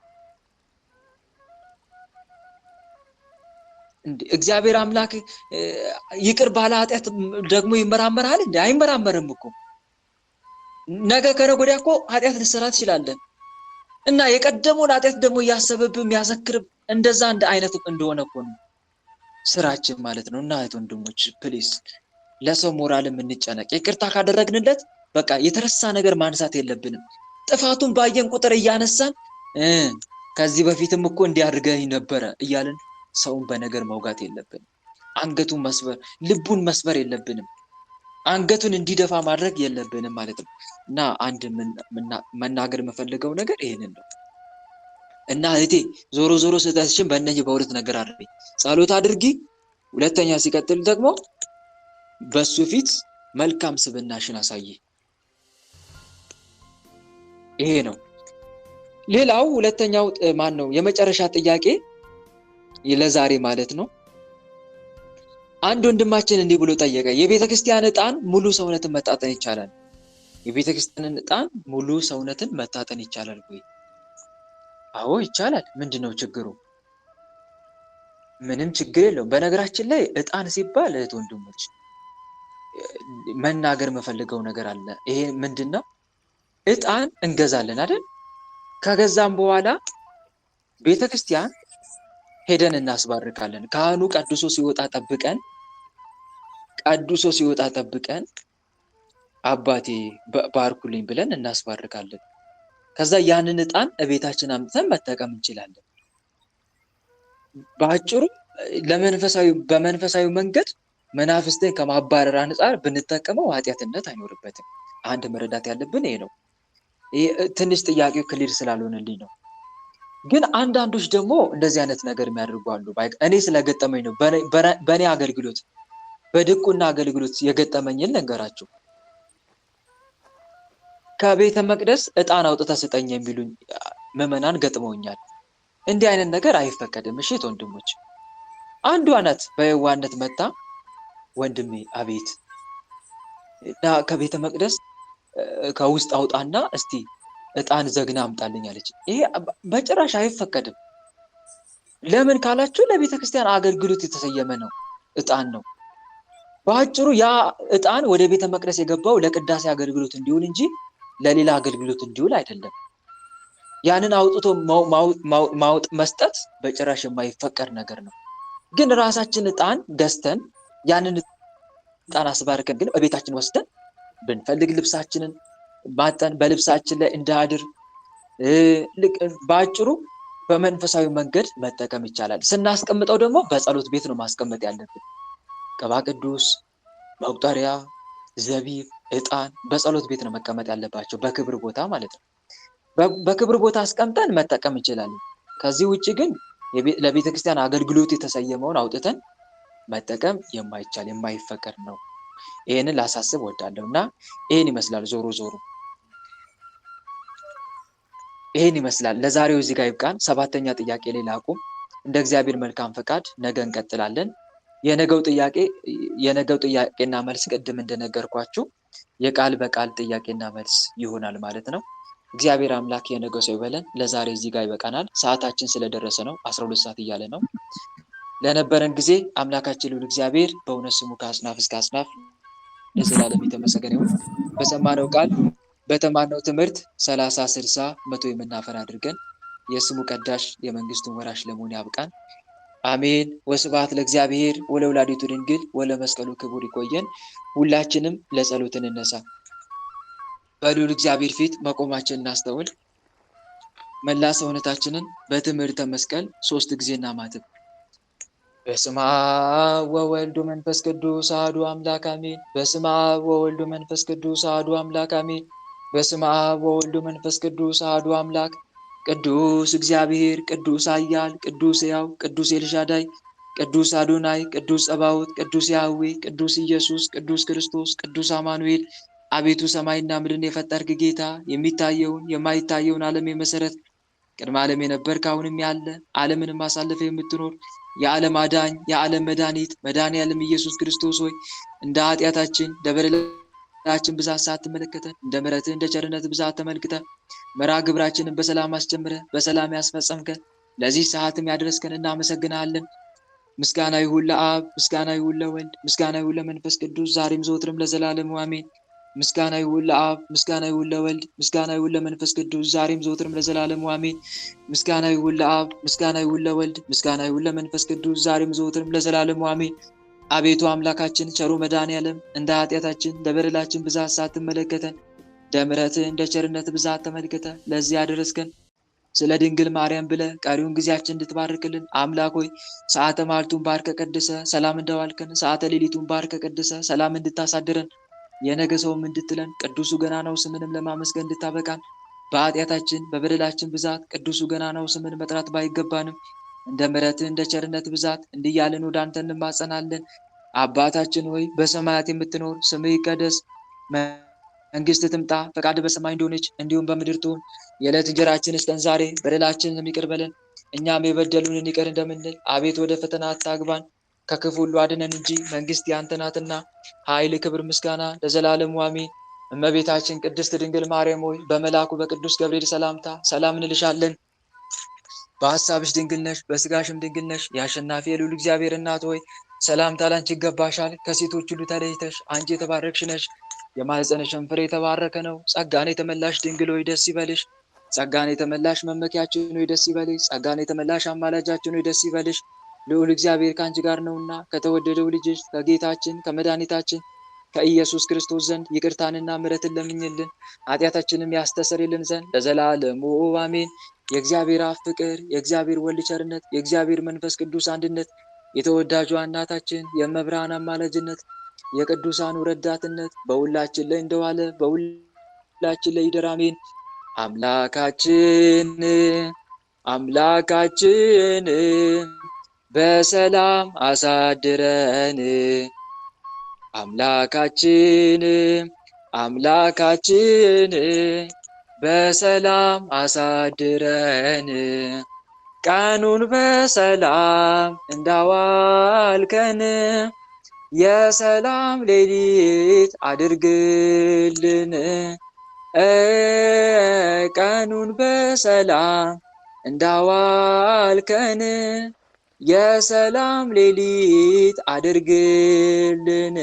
እግዚአብሔር አምላክ ይቅር ባለ ኃጢአት ደግሞ ይመራመራል እንዴ? አይመራመርም እኮ። ነገ ከነገ ወዲያ እኮ ኃጢአት ልትሰራ ትችላለህ እና የቀደመውን ኃጢአት ደግሞ እያሰበብህ የሚያዘክርብ እንደዛ እንደ አይነት እንደሆነ እኮ ነው ስራችን ማለት ነው። እና እህት ወንድሞች ፕሊስ ለሰው ሞራል እንጨነቅ። ይቅርታ ካደረግንለት በቃ የተረሳ ነገር ማንሳት የለብንም። ጥፋቱን ባየን ቁጥር እያነሳን ከዚህ በፊትም እኮ እንዲያድርገኝ ነበረ እያልን ሰውን በነገር መውጋት የለብንም። አንገቱን መስበር፣ ልቡን መስበር የለብንም። አንገቱን እንዲደፋ ማድረግ የለብንም ማለት ነው። እና አንድ መናገር የምፈልገው ነገር ይሄንን ነው። እና እህቴ ዞሮ ስህተትሽን በእነዚህ በሁለት ነገር አድርጊ። ጸሎት አድርጊ። ሁለተኛ ሲቀጥል ደግሞ በሱ ፊት መልካም ስብናሽን አሳይ። ይሄ ነው። ሌላው ሁለተኛው ማን ነው? የመጨረሻ ጥያቄ ለዛሬ ማለት ነው። አንድ ወንድማችን እንዲህ ብሎ ጠየቀ። የቤተክርስቲያን ዕጣን ሙሉ ሰውነትን መታጠን ይቻላል? የቤተክርስቲያንን ዕጣን ሙሉ ሰውነትን መታጠን ይቻላል ወይ? አዎ ይቻላል። ምንድነው ችግሩ? ምንም ችግር የለውም። በነገራችን ላይ ዕጣን ሲባል እህት ወንድሞች መናገር የምፈልገው ነገር አለ። ይሄ ምንድነው? ዕጣን እንገዛለን አይደል? ከገዛም በኋላ ቤተክርስቲያን ሄደን እናስባርካለን። ካህኑ ቀድሶ ሲወጣ ጠብቀን አባቴ ባርኩልኝ ብለን እናስባርካለን። ከዛ ያንን ዕጣን እቤታችን አምጥተን መጠቀም እንችላለን። በአጭሩ በመንፈሳዊ መንገድ መናፍስትን ከማባረር አንጻር ብንጠቀመው ኃጢአትነት አይኖርበትም። አንድ መረዳት ያለብን ይሄ ነው። ትንሽ ጥያቄው ክሊር ስላልሆነልኝ ነው። ግን አንዳንዶች ደግሞ እንደዚህ አይነት ነገር የሚያደርጉ አሉ። እኔ ስለገጠመኝ ነው። በእኔ አገልግሎት በድቁና አገልግሎት የገጠመኝን ልንገራችሁ። ከቤተ መቅደስ ዕጣን አውጥተህ ስጠኝ የሚሉኝ ምዕመናን ገጥመውኛል። እንዲህ አይነት ነገር አይፈቀድም። እሺ ወንድሞች፣ አንዷ ናት በየዋህነት መጣ፣ ወንድሜ አቤት፣ እና ከቤተ መቅደስ ከውስጥ አውጣና እስቲ ዕጣን ዘግና አምጣልኝ አለች። ይሄ በጭራሽ አይፈቀድም። ለምን ካላችሁ ለቤተ ክርስቲያን አገልግሎት የተሰየመ ነው፣ ዕጣን ነው። በአጭሩ ያ ዕጣን ወደ ቤተ መቅደስ የገባው ለቅዳሴ አገልግሎት እንዲውል እንጂ ለሌላ አገልግሎት እንዲውል አይደለም። ያንን አውጥቶ ማውጥ መስጠት በጭራሽ የማይፈቀድ ነገር ነው። ግን ራሳችን ዕጣን ገዝተን ያንን ዕጣን አስባርከን ግን በቤታችን ወስደን ብንፈልግ ልብሳችንን ማጠን በልብሳችን ላይ እንዳድር በአጭሩ በመንፈሳዊ መንገድ መጠቀም ይቻላል። ስናስቀምጠው ደግሞ በጸሎት ቤት ነው ማስቀመጥ ያለብን። ቅባ ቅዱስ፣ መቁጠሪያ፣ ዘቢብ፣ ዕጣን በጸሎት ቤት ነው መቀመጥ ያለባቸው፣ በክብር ቦታ ማለት ነው። በክብር ቦታ አስቀምጠን መጠቀም እንችላለን። ከዚህ ውጭ ግን ለቤተ ክርስቲያን አገልግሎት የተሰየመውን አውጥተን መጠቀም የማይቻል የማይፈቀድ ነው። ይሄንን ላሳስብ እወዳለሁ። እና ይሄን ይመስላል። ዞሮ ይሄን ይመስላል። ለዛሬው እዚህ ጋር ይብቃን። 7ኛ ጥያቄ ላይ ላቁም። እንደ እግዚአብሔር መልካም ፈቃድ ነገ እንቀጥላለን። የነገው ጥያቄና መልስ ቅድም እንደነገርኳችሁ የቃል በቃል ጥያቄና መልስ ይሆናል ማለት ነው። እግዚአብሔር አምላክ የነገው ሰው ይበለን። ለዛሬ እዚህ ጋር ይበቃናል። ሰዓታችን ስለደረሰ ነው። 12 ሰዓት እያለ ነው። ለነበረን ጊዜ አምላካችን ልዑል እግዚአብሔር በእውነት ስሙ ከአጽናፍ እስከ አጽናፍ ለዘላለም የተመሰገነ ይሁን። በሰማነው ቃል በተማርነው ትምህርት 30፣ 60፣ 100 የምናፈራ አድርገን የስሙ ቀዳሽ የመንግስቱን ወራሽ ለመሆን ያብቃን። አሜን። ወስብሐት ለእግዚአብሔር ወለወላዲቱ ድንግል ወለመስቀሉ ክቡር። ይቆየን። ሁላችንም ለጸሎት እንነሳ። በልዑል እግዚአብሔር ፊት መቆማችንን እናስተውል። መላ ሰውነታችንን በትምህርተ መስቀል 3 ጊዜ እናማትብ። በስመ አብ ወወልድ ወመንፈስ ቅዱስ አሐዱ አምላክ አሜን። በስመ አብ ወወልድ ወመንፈስ ቅዱስ አሐዱ አምላክ አሜን። በስመ አብ ወወልድ ወመንፈስ ቅዱስ አሐዱ አምላክ። ቅዱስ እግዚአብሔር፣ ቅዱስ ኃያል፣ ቅዱስ ሕያው፣ ቅዱስ ኤልሻዳይ፣ ቅዱስ አዶናይ፣ ቅዱስ ጸባዖት፣ ቅዱስ ያህዌ፣ ቅዱስ ኢየሱስ፣ ቅዱስ ክርስቶስ፣ ቅዱስ አማኑኤል፣ አቤቱ ሰማይና ምድርን የፈጠርክ ጌታ፣ የሚታየውን የማይታየውን ዓለም የመሰረት ቅድመ ዓለም የነበርክ አሁንም ያለ ዓለምንም አሳልፈ የምትኖር የዓለም አዳኝ የዓለም መድኃኒት መድኃኔ ዓለም ኢየሱስ ክርስቶስ ሆይ እንደ ኃጢአታችን እንደ በደላችን ብዛት ሳትመለከተን እንደ ምሕረትህ እንደ ቸርነት ብዛት ተመልክተህ መርሐ ግብራችንን በሰላም አስጀምረህ በሰላም ያስፈጸምከን ለዚህ ሰዓትም ያደረስከን እናመሰግናለን። ምስጋና ይሁን ለአብ፣ ምስጋና ይሁን ለወልድ፣ ምስጋና ይሁን ለመንፈስ ቅዱስ ዛሬም ዘወትርም ለዘላለሙ አሜን። ምስጋና ይሁን ለአብ፣ ምስጋና ይሁን ለወልድ፣ ምስጋና ይሁን ለመንፈስ ቅዱስ ዛሬም ዘወትርም ለዘላለሙ አሜን። ምስጋና ይሁን ለአብ፣ ምስጋና ይሁን ለወልድ፣ ምስጋና ይሁን ለመንፈስ ቅዱስ ዛሬም ዘወትርም ለዘላለሙ አሜን። አቤቱ አምላካችን ቸሩ መድኃኔዓለም እንደ ኃጢአታችን እንደ በደላችን ብዛት ሳትመለከተን እንደ ምሕረትህ እንደ ቸርነት ብዛት ተመልክተህ ለዚህ ያደረስከን ስለ ድንግል ማርያም ብለህ ቀሪውን ጊዜያችን እንድትባርክልን አምላክ ሆይ ሰዓተ ማልቱን ባርከ ቀድሰ ሰላም እንደዋልከን ሰዓተ ሌሊቱን ባርከ ቀድሰ ሰላም እንድታሳድረን የነገ ሰውም እንድትለን ቅዱሱ ገናናው ስምንም ለማመስገን እንድታበቃን በኃጢአታችን በበደላችን ብዛት ቅዱሱ ገናናው ስምን መጥራት ባይገባንም እንደ ምሕረትህ እንደ ቸርነት ብዛት እንዲያለን ወደ አንተ እንማጸናለን። አባታችን ሆይ በሰማያት የምትኖር ስምህ ይቀደስ፣ መንግስት ትምጣ፣ ፈቃድ በሰማይ እንደሆነች እንዲሁም በምድር ትሁን። የዕለት እንጀራችንን ስጠን ዛሬ፣ በደላችንን ይቅር በለን እኛም የበደሉንን ይቅር እንደምንል፣ አቤት ወደ ፈተና አታግባን ከክፉ ሁሉ አድነን እንጂ መንግስት ያንተ ናትና ኃይል፣ ክብር፣ ምስጋና ለዘላለሙ አሜን። እመቤታችን ቅድስት ድንግል ማርያም ሆይ በመልአኩ በቅዱስ ገብርኤል ሰላምታ ሰላም እንልሻለን። በሐሳብሽ ድንግል ነሽ፣ በስጋሽም ድንግል ነሽ። የአሸናፊ የልዑል እግዚአብሔር እናት ሆይ ሰላምታ ላንቺ ይገባሻል። ከሴቶች ሁሉ ተለይተሽ አንቺ የተባረክሽ ነሽ፣ የማኅፀንሽም ፍሬ የተባረከ ነው። ጸጋን የተመላሽ ድንግል ሆይ ደስ ይበልሽ። ጸጋን የተመላሽ መመኪያችን ሆይ ደስ ይበልሽ። ጸጋን የተመላሽ አማላጃችን ሆይ ደስ ይበልሽ። ልዑል እግዚአብሔር ከአንቺ ጋር ነውና ከተወደደው ልጅሽ ከጌታችን ከመድኃኒታችን ከኢየሱስ ክርስቶስ ዘንድ ይቅርታንና ምሕረትን ለምኝልን ኃጢአታችንም ያስተሰርይልን ዘንድ ለዘላለሙ አሜን። የእግዚአብሔር አብ ፍቅር፣ የእግዚአብሔር ወልድ ቸርነት፣ የእግዚአብሔር መንፈስ ቅዱስ አንድነት፣ የተወዳጇ እናታችን የመብርሃን አማላጅነት፣ የቅዱሳኑ ረዳትነት በሁላችን ላይ እንደዋለ በሁላችን ላይ ይደር አሜን። አምላካችን በሰላም አሳድረን። አምላካችን በሰላም አሳድረን። ቀኑን በሰላም እንዳዋልከን የሰላም ሌሊት አድርግልን። ቀኑን በሰላም እንዳዋልከን የሰላም ሌሊት አድርግልን።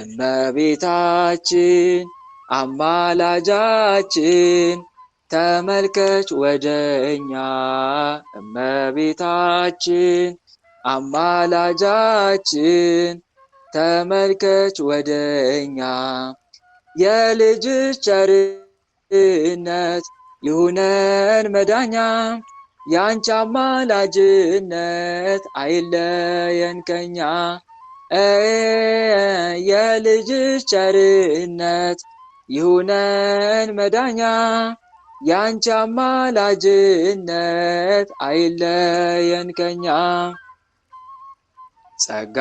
እመቤታችን አማላጃችን ተመልከች ወደኛ። እመቤታችን አማላጃችን ተመልከች ወደኛ። የልጅሽ ቸርነት ይሁነን መዳኛ፣ ያንቺ አማላጅነት አይለየን ከኛ። የልጅሽ ቸርነት ይሁነን መዳኛ፣ ያንቺ አማላጅነት አይለየን ከኛ። ጸጋ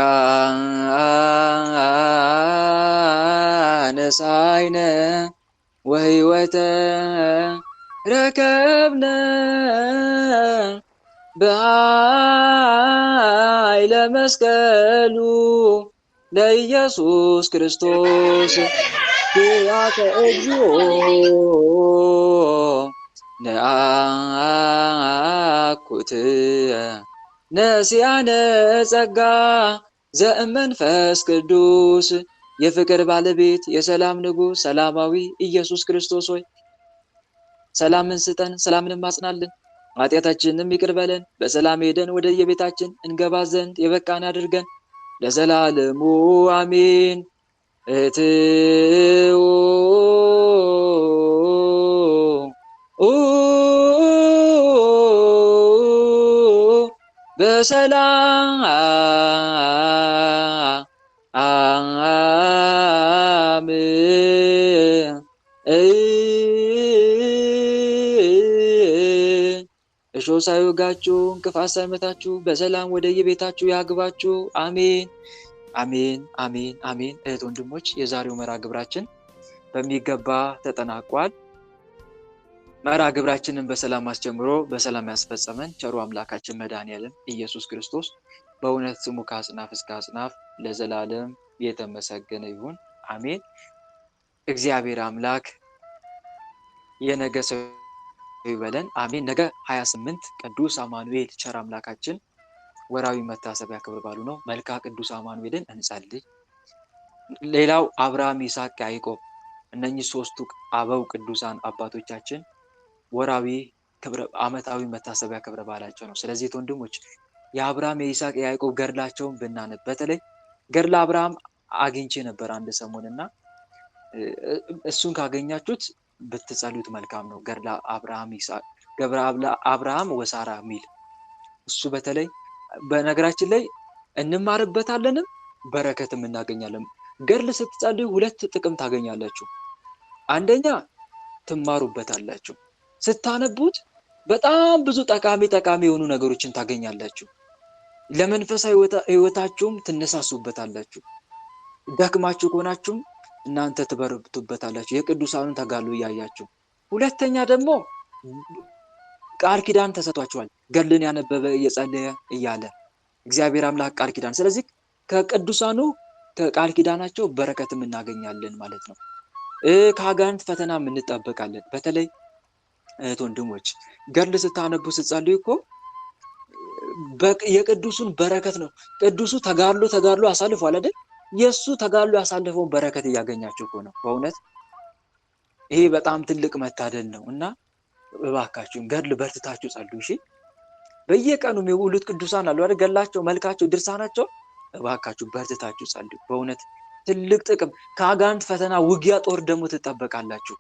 ነሳይነ ወሕይወተ ረከብነ በኃይለ መስቀሉ ለኢየሱስ ክርስቶስ ኪያከ እግዚኦ ነአኩት ነሲያነ ጸጋ ዘእመንፈስ ቅዱስ የፍቅር ባለቤት የሰላም ንጉሥ ሰላማዊ ኢየሱስ ክርስቶስ ሆይ ሰላምን ስጠን፣ ሰላምን ማጽናልን፣ ኃጢአታችንንም ይቅር በለን፣ በሰላም ሄደን ወደ የቤታችን እንገባ ዘንድ የበቃን አድርገን ለዘላለሙ አሜን። እትኡ በሰላም እሾህ ሳይወጋችሁ እንቅፋት ሳይመታችሁ በሰላም ወደ የቤታችሁ ያግባችሁ። አሜን አሜን አሜን አሜን። እህት ወንድሞች፣ የዛሬው መርሐ ግብራችን በሚገባ ተጠናቋል። መርሐ ግብራችንን በሰላም አስጀምሮ በሰላም ያስፈጸመን ቸሩ አምላካችን መድኃኔዓለም ኢየሱስ ክርስቶስ በእውነት ስሙ ከአጽናፍ እስከ አጽናፍ ለዘላለም የተመሰገነ ይሁን። አሜን። እግዚአብሔር አምላክ የነገ ሰው ይበለን። አሜን። ነገ 28 ቅዱስ አማኑኤል ቸር አምላካችን ወራዊ መታሰቢያ ክብረ በዓሉ ነው። መልካ ቅዱስ አማኑኤልን እንጸልይ። ሌላው አብርሃም፣ ይስሐቅ፣ ያዕቆብ እነኚህ ሶስቱ አበው ቅዱሳን አባቶቻችን ወራዊ ዓመታዊ መታሰቢያ ክብረ በዓላቸው ነው። ስለዚህ ወንድሞች የአብርሃም የይስሐቅ የያዕቆብ ገድላቸውን ብናነብ፣ በተለይ ገድለ አብርሃም አግኝቼ ነበር አንድ ሰሞንና እሱን ካገኛችሁት ብትጸልዩት መልካም ነው። ገድለ አብርሃም ይስሐቅ አብርሃም ወሳራ ሚል እሱ በተለይ በነገራችን ላይ እንማርበታለንም በረከትም እናገኛለን። ገድል ስትጸልዩ ሁለት ጥቅም ታገኛላችሁ። አንደኛ ትማሩበታላችሁ። ስታነቡት በጣም ብዙ ጠቃሚ የሆኑ ነገሮችን ታገኛላችሁ። ለመንፈሳዊ ህይወታችሁም ትነሳሱበታላችሁ። ደክማችሁ ከሆናችሁም እናንተ ትበረቱበታላችሁ፣ የቅዱሳኑን ተጋድሎ እያያችሁ። ሁለተኛ ደግሞ ቃል ኪዳን ተሰጥቷችኋል። ገድልን ያነበበ እየጸለየ እያለ እግዚአብሔር አምላክ ቃል ኪዳን። ስለዚህ ከቅዱሳኑ ከቃል ኪዳናቸው በረከትም እናገኛለን ማለት ነው። ከአጋንንት ፈተናም እንጠበቃለን። በተለይ እህት ወንድሞች ገድል ስታነቡ ስትጸልዩ እኮ የቅዱሱን በረከት ነው። ቅዱሱ ተጋድሎ አሳልፏል አይደል? የሱ ተጋድሎ ያሳለፈውን በረከት እያገኛችሁ እኮ ነው። በእውነት ይሄ በጣም ትልቅ መታደል ነው እና እባካችሁን ገድል በርትታችሁ ጸልዩ። እሺ፣ በየቀኑ የሚውሉት ቅዱሳን አሉ አይደል? ገድላቸው፣ መልካቸው፣ ድርሳናቸው እባካችሁ በርትታችሁ ጸልዩ። በእውነት ትልቅ ጥቅም። ከአጋንንት ፈተና ውጊያ ጦር ደግሞ ትጠበቃላችሁ።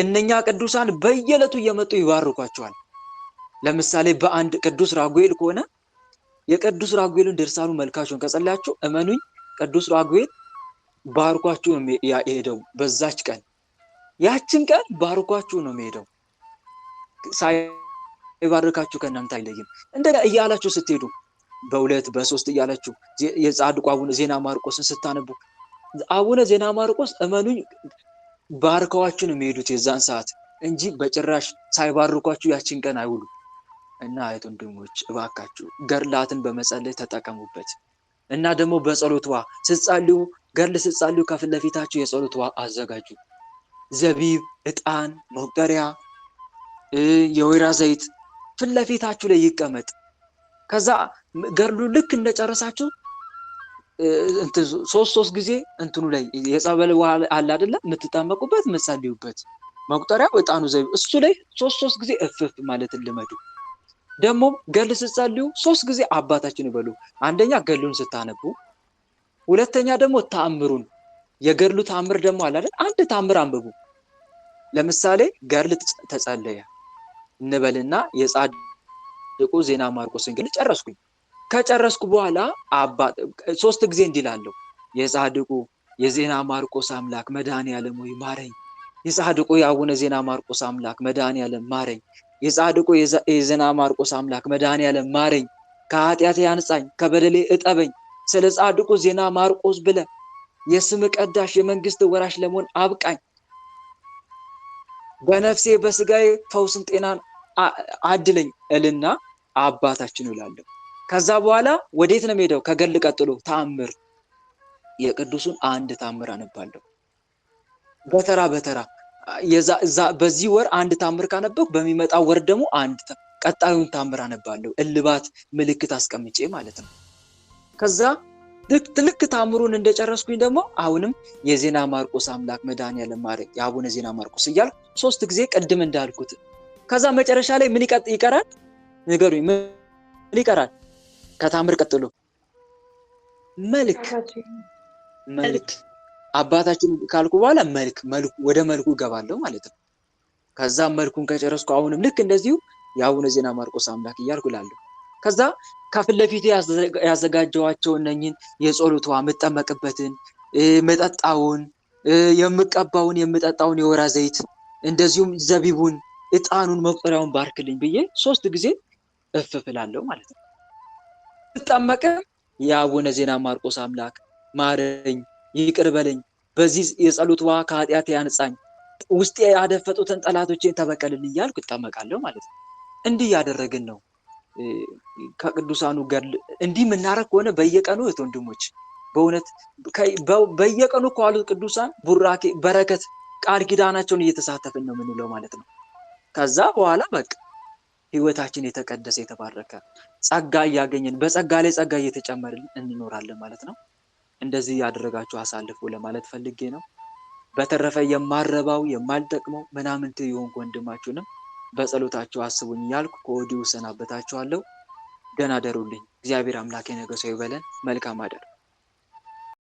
እነኛ ቅዱሳን በየዕለቱ እየመጡ ይባርኳቸዋል። ለምሳሌ በአንድ ቅዱስ ራጉኤል ከሆነ የቅዱስ ራጉኤልን ድርሳኑ መልካቸውን ከጸለያችሁ እመኑኝ ቅዱስ ራጉኤል ባርኳችሁ ነው የሄደው። በዛች ቀን ያችን ቀን ባርኳችሁ ነው የሚሄደው። ሳይባርካችሁ ከእናንተ አይለይም። እንደገና እያላችሁ ስትሄዱ በሁለት በሶስት እያላችሁ የጻድቁ አቡነ ዜና ማርቆስን ስታነቡ አቡነ ዜና ማርቆስ እመኑኝ ባርከዋችሁ ነው የሚሄዱት የዛን ሰዓት እንጂ በጭራሽ ሳይባርኳችሁ ያችን ቀን አይውሉ። እና እህት ወንድሞች እባካችሁ ገድላትን በመጸለይ ተጠቀሙበት። እና ደግሞ በጸሎት ውሃ ስትጸልዩ ገድል ስትጸልዩ ከፊት ለፊታችሁ የጸሎት ውሃ አዘጋጁ። ዘቢብ፣ ዕጣን፣ መቁጠሪያ፣ የወይራ ዘይት ፊት ለፊታችሁ ላይ ይቀመጥ። ከዛ ገድሉ ልክ እንደጨረሳችሁ ሶስት ጊዜ እንትኑ ላይ የጸበል ውሃ አለ አይደለ? የምትጠመቁበት የምትጸልዩበት መቁጠሪያው፣ ዕጣኑ፣ ዘቢብ እሱ ላይ ሶስት ጊዜ እፍፍ ማለት ልመዱ። ደግሞ ገድል ስትጸልዩ 3 ጊዜ አባታችን ይበሉ። አንደኛ ገድሉን ስታነቡ፣ ሁለተኛ ደግሞ ተአምሩን የገድሉ ተአምር ደግሞ አለ አይደል? አንድ ተአምር አንብቡ። ለምሳሌ ገድል ተጸለየ እንበልና የጻድቁ ዜና ማርቆስን ገድል ጨረስኩኝ። ከጨረስኩ በኋላ 3 ጊዜ እንዲላለሁ የጻድቁ የዜና ማርቆስ አምላክ መድኃኔዓለም ሆይ ማረኝ። የጻድቁ የአቡነ ዜና ማርቆስ አምላክ መድኃኔዓለም ማረኝ። የጻድቁ የዜና ማርቆስ አምላክ መድኃኔዓለም ማረኝ፣ ከኃጢአቴ ያንጻኝ፣ ከበደሌ እጠበኝ። ስለ ጻድቁ ዜና ማርቆስ ብለ የስም ቀዳሽ የመንግስት ወራሽ ለመሆን አብቃኝ። በነፍሴ በስጋዬ ፈውስን ጤናን አድለኝ እልና አባታችን እላለሁ። ከዛ በኋላ ወዴት ነው የምሄደው? ከገድል ቀጥሎ ተአምር፣ የቅዱሱን አንድ ተአምር አነባለሁ በተራ በዚህ ወር አንድ ተአምር ካነበብኩ በሚመጣው ወር ደግሞ አንድ ቀጣዩን ታምር አነባለሁ፣ እልባት ምልክት አስቀምጬ ማለት ነው። ከዛ ልክ ታምሩን እንደጨረስኩኝ ደግሞ አሁንም የዜና ማርቆስ አምላክ መድኃኔዓለም ማረኝ የአቡነ ዜና ማርቆስ እያልኩ 3 ጊዜ ቅድም እንዳልኩት። ከዛ መጨረሻ ላይ ምን ይቀራል ንገሩኝ? ምን ይቀራል ከታምር ቀጥሎ? መልክ አባታችን ካልኩ በኋላ መልኩ ወደ መልኩ እገባለሁ ማለት ነው። ከዛ መልኩን ከጨረስኩ አሁንም ልክ እንደዚሁ የአቡነ ዜና ማርቆስ አምላክ እያልኩ እላለሁ። ከዛ ከፊት ለፊቴ ያዘጋጀዋቸው እነኝን የጸሎቷ የምጠመቅበትን መጠጣውን የምቀባውን የምጠጣውን የወይራ ዘይት እንደዚሁም ዘቢቡን ዕጣኑን መቁጠሪያውን ባርክልኝ ብዬ 3 ጊዜ እፍፍላለሁ ማለት ነው። ስጠመቅም የአቡነ ዜና ማርቆስ አምላክ ማረኝ ይቅር በለኝ፣ በዚህ የጸሎት ውሃ ከኃጢአት ያንጻኝ፣ ውስጤ ያደፈጡትን ጠላቶቼን ተበቀልልኝ እያልኩ እጠመቃለሁ ማለት ነው። እንዲህ ያደረግን ነው ከቅዱሳኑ ገድል እንዲህ የምናረግ ከሆነ በየቀኑ እህት ወንድሞች በእውነት በየቀኑ ከዋሉት ቅዱሳን ቡራኬ በረከት ቃል ኪዳናቸውን እየተሳተፍን ነው የምንለው ማለት ነው። ከዛ በኋላ በቃ ህይወታችን የተቀደሰ የተባረከ ጸጋ እያገኘን በጸጋ ላይ ጸጋ እየተጨመርን እንኖራለን ማለት ነው። እንደዚህ ያደረጋችሁ አሳልፉ ለማለት ፈልጌ ነው። በተረፈ የማረባው የማልጠቅመው ምናምን የሆንኩ ወንድማችሁንም በጸሎታችሁ አስቡኝ እያልኩ ከወዲሁ ሰናበታችኋለሁ። ደህና ደሩልኝ። እግዚአብሔር አምላክ የነገሰው ይበለን። መልካም አደር።